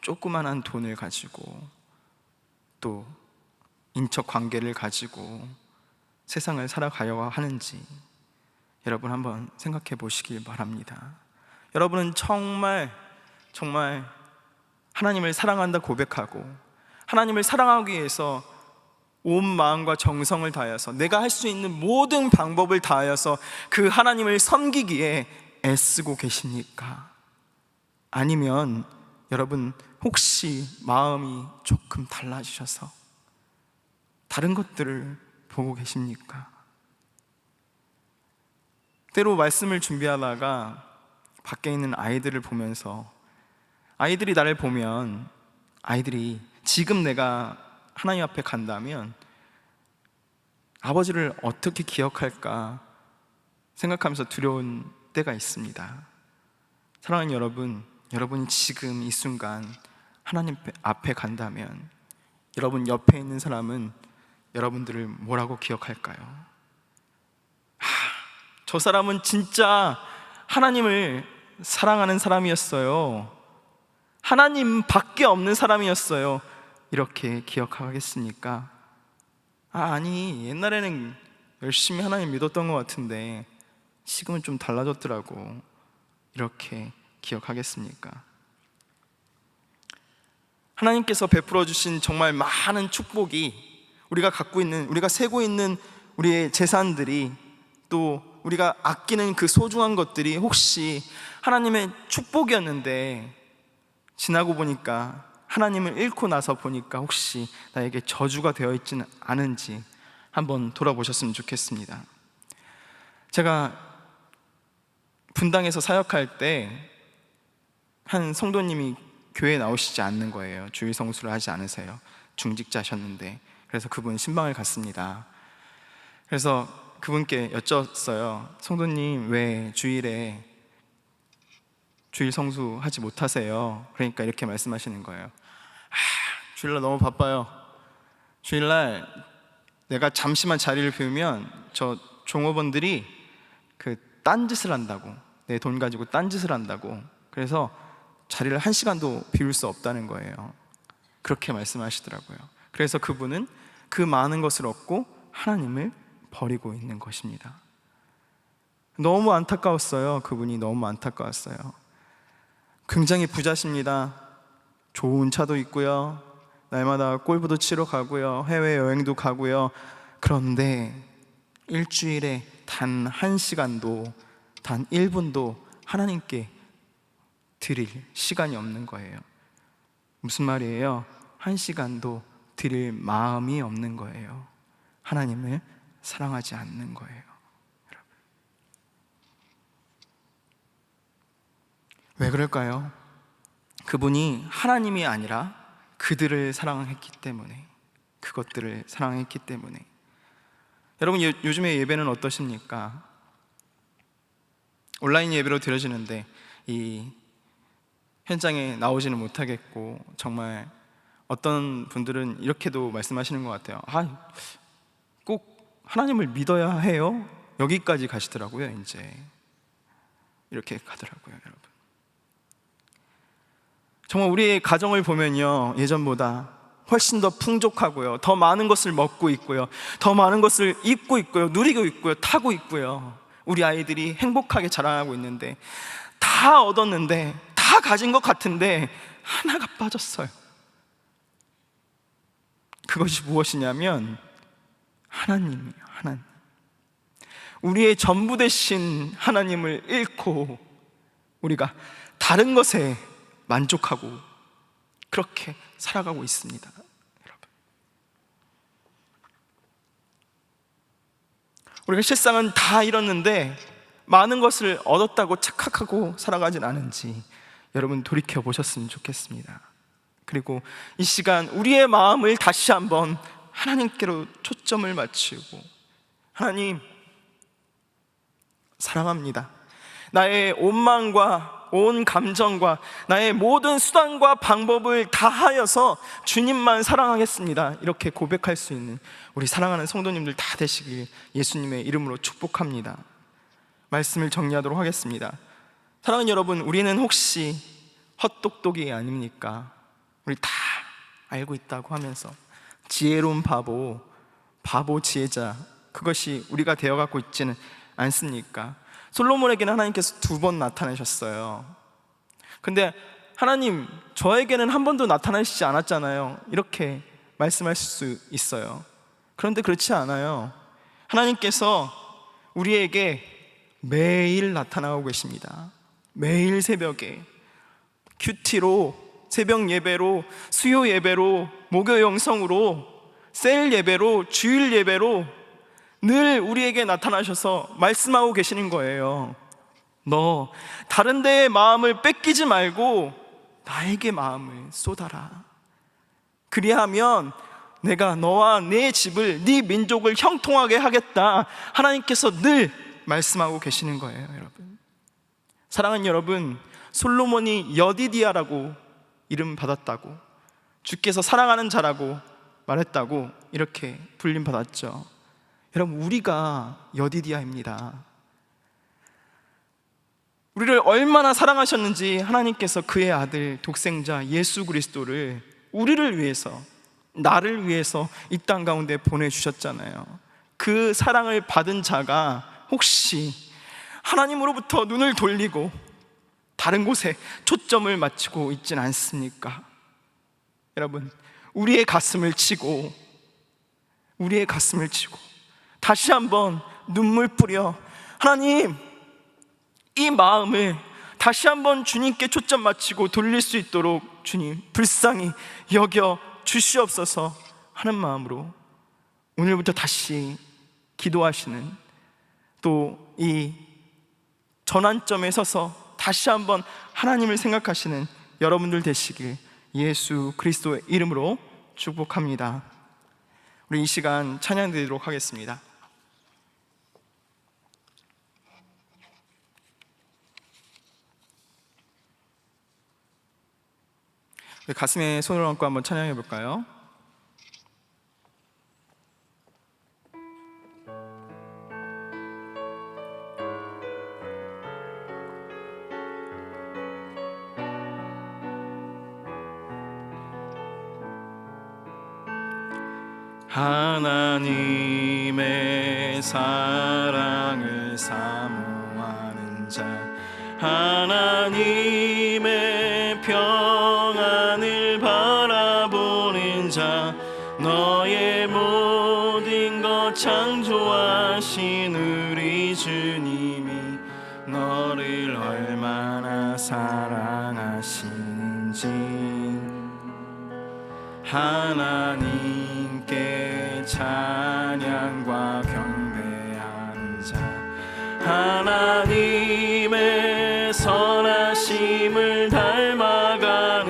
조그만한 돈을 가지고 또 인적 관계를 가지고 세상을 살아가려고 하는지 여러분 한번 생각해 보시길 바랍니다. 여러분은 정말 하나님을 사랑한다 고백하고 하나님을 사랑하기 위해서 온 마음과 정성을 다하여서 내가 할 수 있는 모든 방법을 다하여서 그 하나님을 섬기기에 애쓰고 계십니까? 아니면 여러분 혹시 마음이 조금 달라지셔서 다른 것들을 보고 계십니까? 때로 말씀을 준비하다가 밖에 있는 아이들을 보면서 아이들이 나를 보면 아이들이 지금 내가 하나님 앞에 간다면 아버지를 어떻게 기억할까 생각하면서 두려운 때가 있습니다. 사랑하는 여러분, 여러분이 지금 이 순간 하나님 앞에 간다면 여러분 옆에 있는 사람은 여러분들을 뭐라고 기억할까요? 저 사람은 진짜 하나님을 사랑하는 사람이었어요, 하나님 밖에 없는 사람이었어요, 이렇게 기억하겠습니까? 아니 옛날에는 열심히 하나님 믿었던 것 같은데 지금은 좀 달라졌더라고, 이렇게 기억하겠습니까? 하나님께서 베풀어 주신 정말 많은 축복이, 우리가 갖고 있는, 우리가 세고 있는 우리의 재산들이, 또 우리가 아끼는 그 소중한 것들이 혹시 하나님의 축복이었는데 지나고 보니까, 하나님을 잃고 나서 보니까 혹시 나에게 저주가 되어 있지는 않은지 한번 돌아보셨으면 좋겠습니다. 제가 분당에서 사역할 때 한 성도님이 교회에 나오시지 않는 거예요. 주일 성수를 하지 않으세요. 중직자셨는데. 그래서 그분 신방을 갔습니다. 그래서 그분께 여쭸어요. 성도님 왜 주일에 주일 성수 하지 못하세요? 그러니까 이렇게 말씀하시는 거예요. 주일날 너무 바빠요. 주일날 내가 잠시만 자리를 비우면 저 종업원들이 그 딴짓을 한다고, 내 돈 가지고 딴짓을 한다고, 그래서 자리를 1시간도 비울 수 없다는 거예요. 그렇게 말씀하시더라고요. 그래서 그분은 그 많은 것을 얻고 하나님을 버리고 있는 것입니다. 너무 안타까웠어요. 그분이 너무 안타까웠어요. 굉장히 부자십니다. 좋은 차도 있고요, 날마다 골프도 치러 가고요, 해외여행도 가고요. 그런데 일주일에 단 1시간도, 단 1분도 하나님께 드릴 시간이 없는 거예요. 무슨 말이에요? 1시간도 드릴 마음이 없는 거예요. 하나님을 사랑하지 않는 거예요. 여러분, 왜 그럴까요? 그분이 하나님이 아니라 그들을 사랑했기 때문에, 그것들을 사랑했기 때문에. 여러분, 요즘에 예배는 어떠십니까? 온라인 예배로 드려지는데 이 현장에 나오지는 못하겠고, 정말 어떤 분들은 이렇게도 말씀하시는 것 같아요. 꼭 하나님을 믿어야 해요? 여기까지 가시더라고요. 이제 이렇게 가더라고요. 여러분, 정말 우리의 가정을 보면요, 예전보다 훨씬 더 풍족하고요, 더 많은 것을 먹고 있고요, 더 많은 것을 입고 있고요, 누리고 있고요, 타고 있고요. 우리 아이들이 행복하게 자라나고 있는데, 다 얻었는데, 다 가진 것 같은데 하나가 빠졌어요. 그것이 무엇이냐면 하나님이에요. 하나님. 우리의 전부 되신 하나님을 잃고 우리가 다른 것에 만족하고 그렇게 살아가고 있습니다. 여러분, 우리가 실상은 다 잃었는데 많은 것을 얻었다고 착각하고 살아가진 않은지 여러분 돌이켜 보셨으면 좋겠습니다. 그리고 이 시간 우리의 마음을 다시 한번 하나님께로 초점을 맞추고, 하나님 사랑합니다. 나의 온 마음과 온 감정과 나의 모든 수단과 방법을 다하여서 주님만 사랑하겠습니다. 이렇게 고백할 수 있는 우리 사랑하는 성도님들 다 되시길 예수님의 이름으로 축복합니다. 말씀을 정리하도록 하겠습니다. 사랑하는 여러분, 우리는 혹시 헛똑똑이 아닙니까? 우리 다 알고 있다고 하면서 지혜로운 바보 지혜자, 그것이 우리가 되어가고 있지는 않습니까? 솔로몬에게는 하나님께서 2번 나타나셨어요. 근데 하나님, 저에게는 한 번도 나타나시지 않았잖아요. 이렇게 말씀하실 수 있어요. 그런데 그렇지 않아요. 하나님께서 우리에게 매일 나타나고 계십니다. 매일 새벽에 큐티로, 새벽 예배로, 수요 예배로, 목요 영성으로, 셀 예배로, 주일 예배로 늘 우리에게 나타나셔서 말씀하고 계시는 거예요. 너 다른 데의 마음을 뺏기지 말고 나에게 마음을 쏟아라. 그리하면 내가 너와 네 집을, 네 민족을 형통하게 하겠다. 하나님께서 늘 말씀하고 계시는 거예요. 여러분, 사랑하는 여러분, 솔로몬이 여디디아라고 이름 받았다고, 주께서 사랑하는 자라고 말했다고 이렇게 불림 받았죠. 여러분, 우리가 여디디아입니다. 우리를 얼마나 사랑하셨는지 하나님께서 그의 아들 독생자 예수 그리스도를 우리를 위해서, 나를 위해서 이 땅 가운데 보내주셨잖아요. 그 사랑을 받은 자가 혹시 하나님으로부터 눈을 돌리고 다른 곳에 초점을 맞추고 있진 않습니까? 여러분, 우리의 가슴을 치고 다시 한번 눈물 뿌려, 하나님, 이 마음을 다시 한번 주님께 초점 맞추고 돌릴 수 있도록 주님 불쌍히 여겨 주시옵소서 하는 마음으로 오늘부터 다시 기도하시는, 또 이 전환점에 서서 다시 한번 하나님을 생각하시는 여러분들 되시길 예수 그리스도의 이름으로 축복합니다. 우리 이 시간 찬양 드리도록 하겠습니다. 가슴에 손을 얹고 한번 찬양해 볼까요? 하나님의 사랑을 사모하는 자, 하나님의 평안을 바라보는 자, 너의 모든 것 창조하신 우리 주님이 너를 얼마나 사랑하시는지, 하나님께 찬양과 경배하는 자, 하나님의 선하심을 닮아가는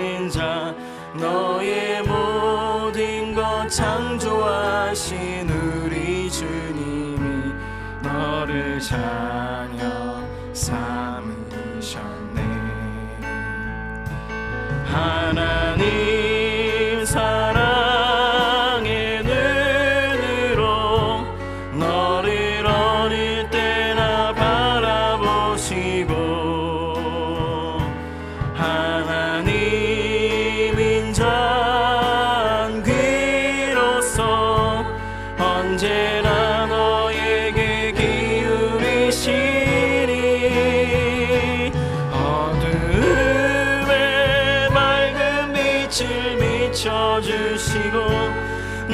인자하신 우리 주님이 너를 자녀 삼으셨네. 하나님 사랑의 눈으로 너를 어릴 때나 바라보시고 하나님 인자한 귀로서 언제나 너에게 기울이시니 어둠에 맑은 빛을 비춰주시고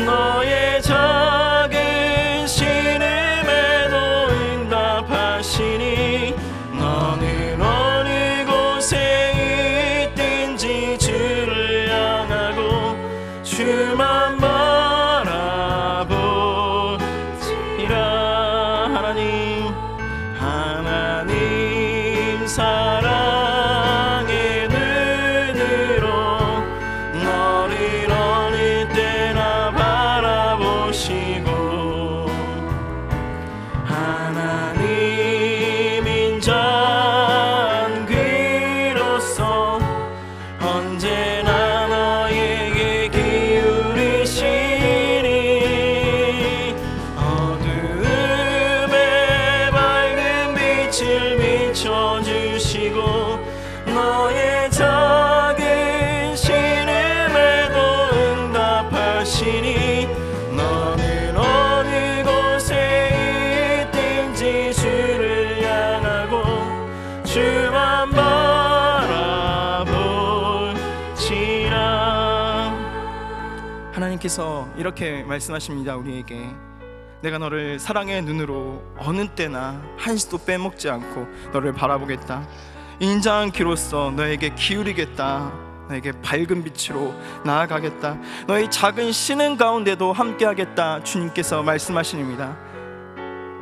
너의 작은 신음에도 응답하시니 너는 어느 곳에 있든지 주를 향하고 주만 바라보리라. 하나님 사랑의 눈으로 너를 어느 때나 바라보시고 하나님 인자한 귀로서 언제나 너에게 기울이시니 어둠에 밝은 빛을 비춰주시고 너의 작은 신음에도 응답하시니 너는 어느 곳에 있든지 주를 향하고 주만 바라볼지라. 하나님께서 이렇게 말씀하십니다. 우리에게 내가 너를 사랑의 눈으로 어느 때나 한시도 빼먹지 않고 너를 바라보겠다. 인자한 귀로서 너에게 기울이겠다. 너에게 밝은 빛으로 나아가겠다. 너의 작은 신음 가운데도 함께하겠다. 주님께서 말씀하십니다.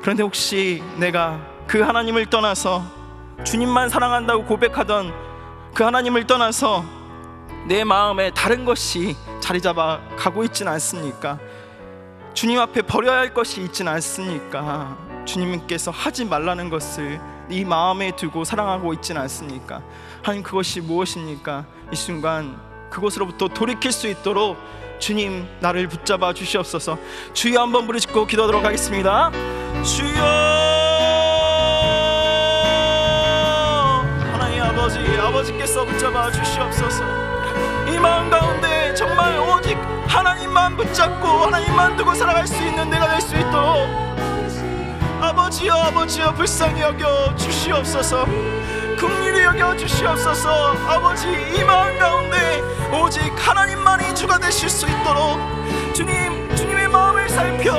그런데 혹시 내가 그 하나님을 떠나서 주님만 사랑한다고 고백하던 그 하나님을 떠나서 내 마음에 다른 것이 자리 잡아 가고 있지는 않습니까? 주님 앞에 버려야 할 것이 있지는 않습니까? 주님께서 하지 말라는 것을 이 마음에 두고 사랑하고 있지는 않습니까? 하나님, 그것이 무엇입니까? 이 순간 그곳으로부터 돌이킬 수 있도록 주님 나를 붙잡아 주시옵소서. 주여 한번 부르짖고 기도하도록 하겠습니다. 주여, 하나님 아버지께서 붙잡아 주시옵소서. 이 마음 가운데 정말 오직 하나님만 붙잡고 하나님만 두고 살아갈 수 있는 내가 될 수 있도록 아버지여 불쌍히 여겨 주시옵소서. 긍휼히 여겨 주시옵소서. 아버지, 이 마음 가운데 오직 하나님만이 주가 되실 수 있도록 주님의 마음을 살펴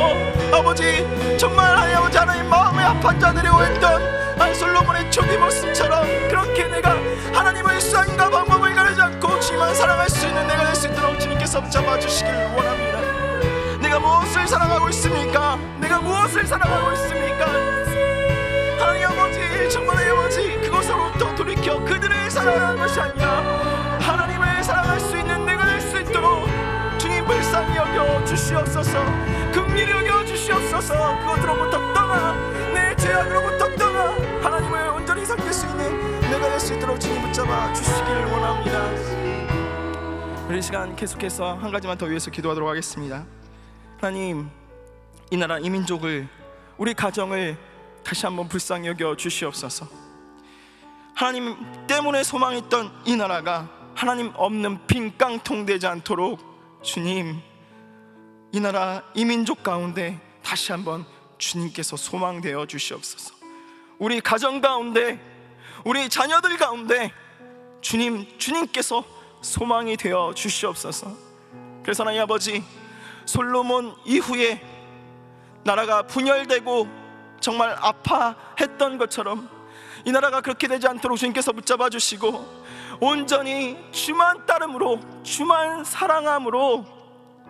아버지, 정말 아버지 하나님 마음에 합한 자들이 오했던 솔로몬의 초기 모습처럼 그렇게 내가 하나님의 수단과 방법을 가리지 않고 주님만 사랑할 수 있는 내가 될 수 있도록 주님께서 붙잡아 주시길 원합니다. 내가 무엇을 사랑하고 있습니까? 내가 무엇을 사랑하고 있습니까? 하나님 아버지, 정말 아버지, 그것으로부터 돌이켜 그들을 사랑하는 것이 아니라 하나님을 사랑할 수 있는 내가 될 수 있도록 주님 불쌍히 여겨 주시옵소서. 긍휼히 여겨 주시옵소서. 그것으로부터 떠나, 내 죄악으로부터 떠나 하나님을 온전히 섬길 수 있는 내가 될 수 있도록 주님 붙잡아 주시길 원합니다. 우리 시간 계속해서 한 가지만 더 위해서 기도하도록 하겠습니다. 하나님, 이 나라, 이 민족을, 우리 가정을 다시 한번 불쌍히 여겨 주시옵소서. 하나님 때문에 소망했던 이 나라가 하나님 없는 빈 깡통 되지 않도록 주님, 이 나라, 이 민족 가운데 다시 한번 주님께서 소망되어 주시옵소서. 우리 가정 가운데, 우리 자녀들 가운데 주님께서 소망이 되어 주시옵소서. 그래서 하나님 아버지, 솔로몬 이후에 나라가 분열되고 정말 아파했던 것처럼 이 나라가 그렇게 되지 않도록 주님께서 붙잡아 주시고 온전히 주만 따름으로, 주만 사랑함으로,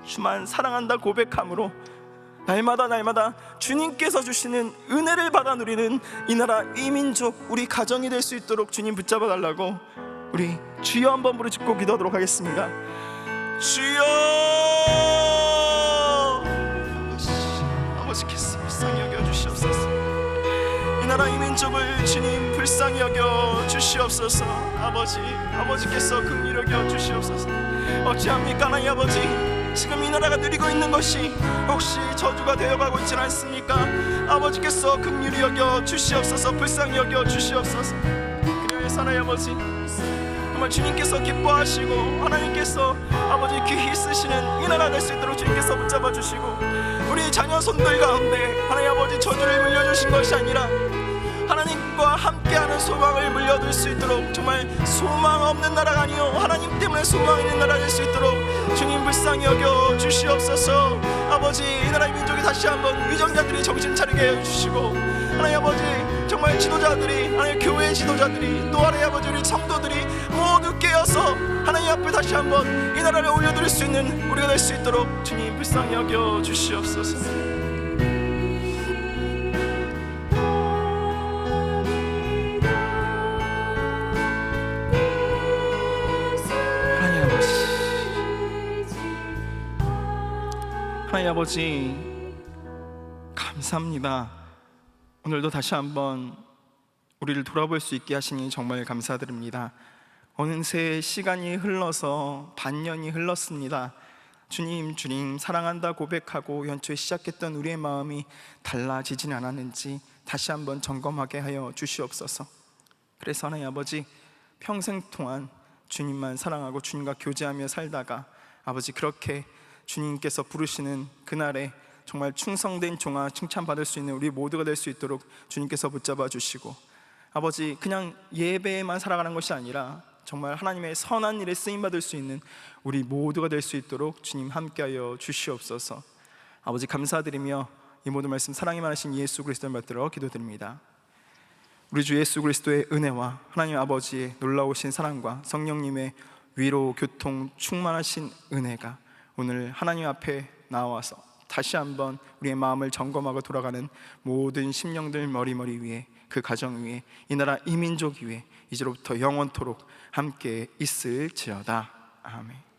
주만 사랑한다 고백함으로 날마다 주님께서 주시는 은혜를 받아 누리는 이 나라, 이 민족, 우리 가정이 될 수 있도록 주님 붙잡아 달라고 우리 주여 한번 부르짖고 기도하도록 하겠습니다. 주여, 나라 이 민족을 주님 불쌍히 여겨 주시옵소서. 아버지께서 긍휼히 여겨 주시옵소서. 어찌합니까 하나님 아버지, 지금 이 나라가 누리고 있는 것이 혹시 저주가 되어가고 있지는 않습니까? 아버지께서 긍휼히 여겨 주시옵소서. 불쌍히 여겨 주시옵소서. 그래서 하나님 아버지, 정말 주님께서 기뻐하시고 하나님께서 아버지 귀히 쓰시는 이 나라 될 수 있도록 주님께서 붙잡아 주시고, 우리 자녀 손들 가운데 하나님 아버지 저주를 물려주신 것이 아니라 하나님과 함께하는 소망을 물려줄 수 있도록, 정말 소망 없는 나라가 아니요 하나님 때문에 소망 있는 나라 될 수 있도록 주님 불쌍히 여겨 주시옵소서. 아버지, 이 나라의 민족이 다시 한번 위정자들이 정신 차리게 해주시고, 하나님 아버지 정말 지도자들이, 하나님 교회 지도자들이, 또 하나님 아버지 우리 성도들이 모두 깨어서 하나님 앞에 다시 한번 이 나라를 올려드릴 수 있는 우리가 될 수 있도록 주님 불쌍히 여겨 주시옵소서. 하나님 아버지 감사합니다. 오늘도 다시 한번 우리를 돌아볼 수 있게 하시니 정말 감사드립니다. 어느새 시간이 흘러서 반년이 흘렀습니다. 주님 사랑한다 고백하고 연초에 시작했던 우리의 마음이 달라지진 않았는지 다시 한번 점검하게 하여 주시옵소서. 그래서 하나님 아버지, 평생 동안 주님만 사랑하고 주님과 교제하며 살다가 아버지 그렇게 주님께서 부르시는 그날에 정말 충성된 종아 칭찬받을 수 있는 우리 모두가 될 수 있도록 주님께서 붙잡아 주시고, 아버지 그냥 예배에만 살아가는 것이 아니라 정말 하나님의 선한 일에 쓰임받을 수 있는 우리 모두가 될 수 있도록 주님 함께하여 주시옵소서. 아버지 감사드리며 이 모든 말씀 사랑이 많으신 예수 그리스도를 받들어 기도드립니다. 우리 주 예수 그리스도의 은혜와 하나님 아버지의 놀라우신 사랑과 성령님의 위로 교통 충만하신 은혜가 오늘 하나님 앞에 나와서 다시 한번 우리의 마음을 점검하고 돌아가는 모든 심령들 머리머리 위에, 그 가정 위에, 이 나라 이 민족 위에 이제로부터 영원토록 함께 있을지어다. 아멘.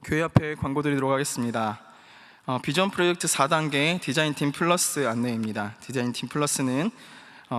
교회 앞에 광고 드리도록 하겠습니다. 비전 프로젝트 4단계 디자인팀 플러스 안내입니다. 디자인팀 플러스는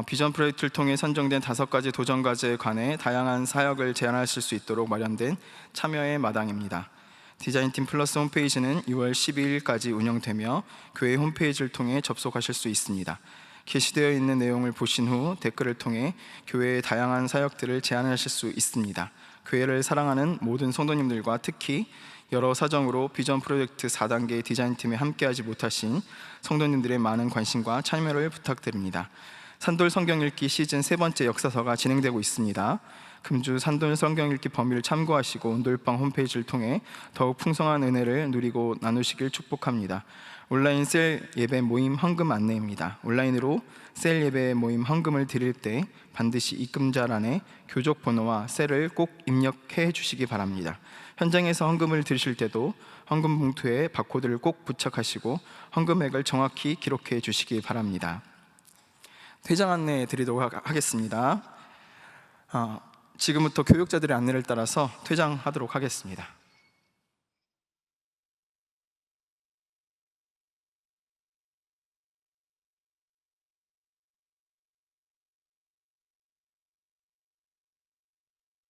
비전 프로젝트를 통해 선정된 5가지 도전 과제에 관해 다양한 사역을 제안하실 수 있도록 마련된 참여의 마당입니다. 디자인팀 플러스 홈페이지는 6월 12일까지 운영되며 교회 홈페이지를 통해 접속하실 수 있습니다. 게시되어 있는 내용을 보신 후 댓글을 통해 교회의 다양한 사역들을 제안하실 수 있습니다. 교회를 사랑하는 모든 성도님들과 특히 여러 사정으로 비전 프로젝트 4단계 디자인팀에 함께하지 못하신 성도님들의 많은 관심과 참여를 부탁드립니다. 산돌 성경 읽기 시즌 3번째 역사서가 진행되고 있습니다. 금주 산돌 성경 읽기 범위를 참고하시고 온돌방 홈페이지를 통해 더욱 풍성한 은혜를 누리고 나누시길 축복합니다. 온라인 셀 예배 모임 헌금 안내입니다. 온라인으로 셀 예배 모임 헌금을 드릴 때 반드시 입금자란에 교적 번호와 셀을 꼭 입력해 주시기 바랍니다. 현장에서 헌금을 드리실 때도 헌금 봉투에 바코드를 꼭 부착하시고 헌금액을 정확히 기록해 주시기 바랍니다. 퇴장 안내 드리도록 하겠습니다. 지금부터 교육자들의 안내를 따라서 퇴장하도록 하겠습니다.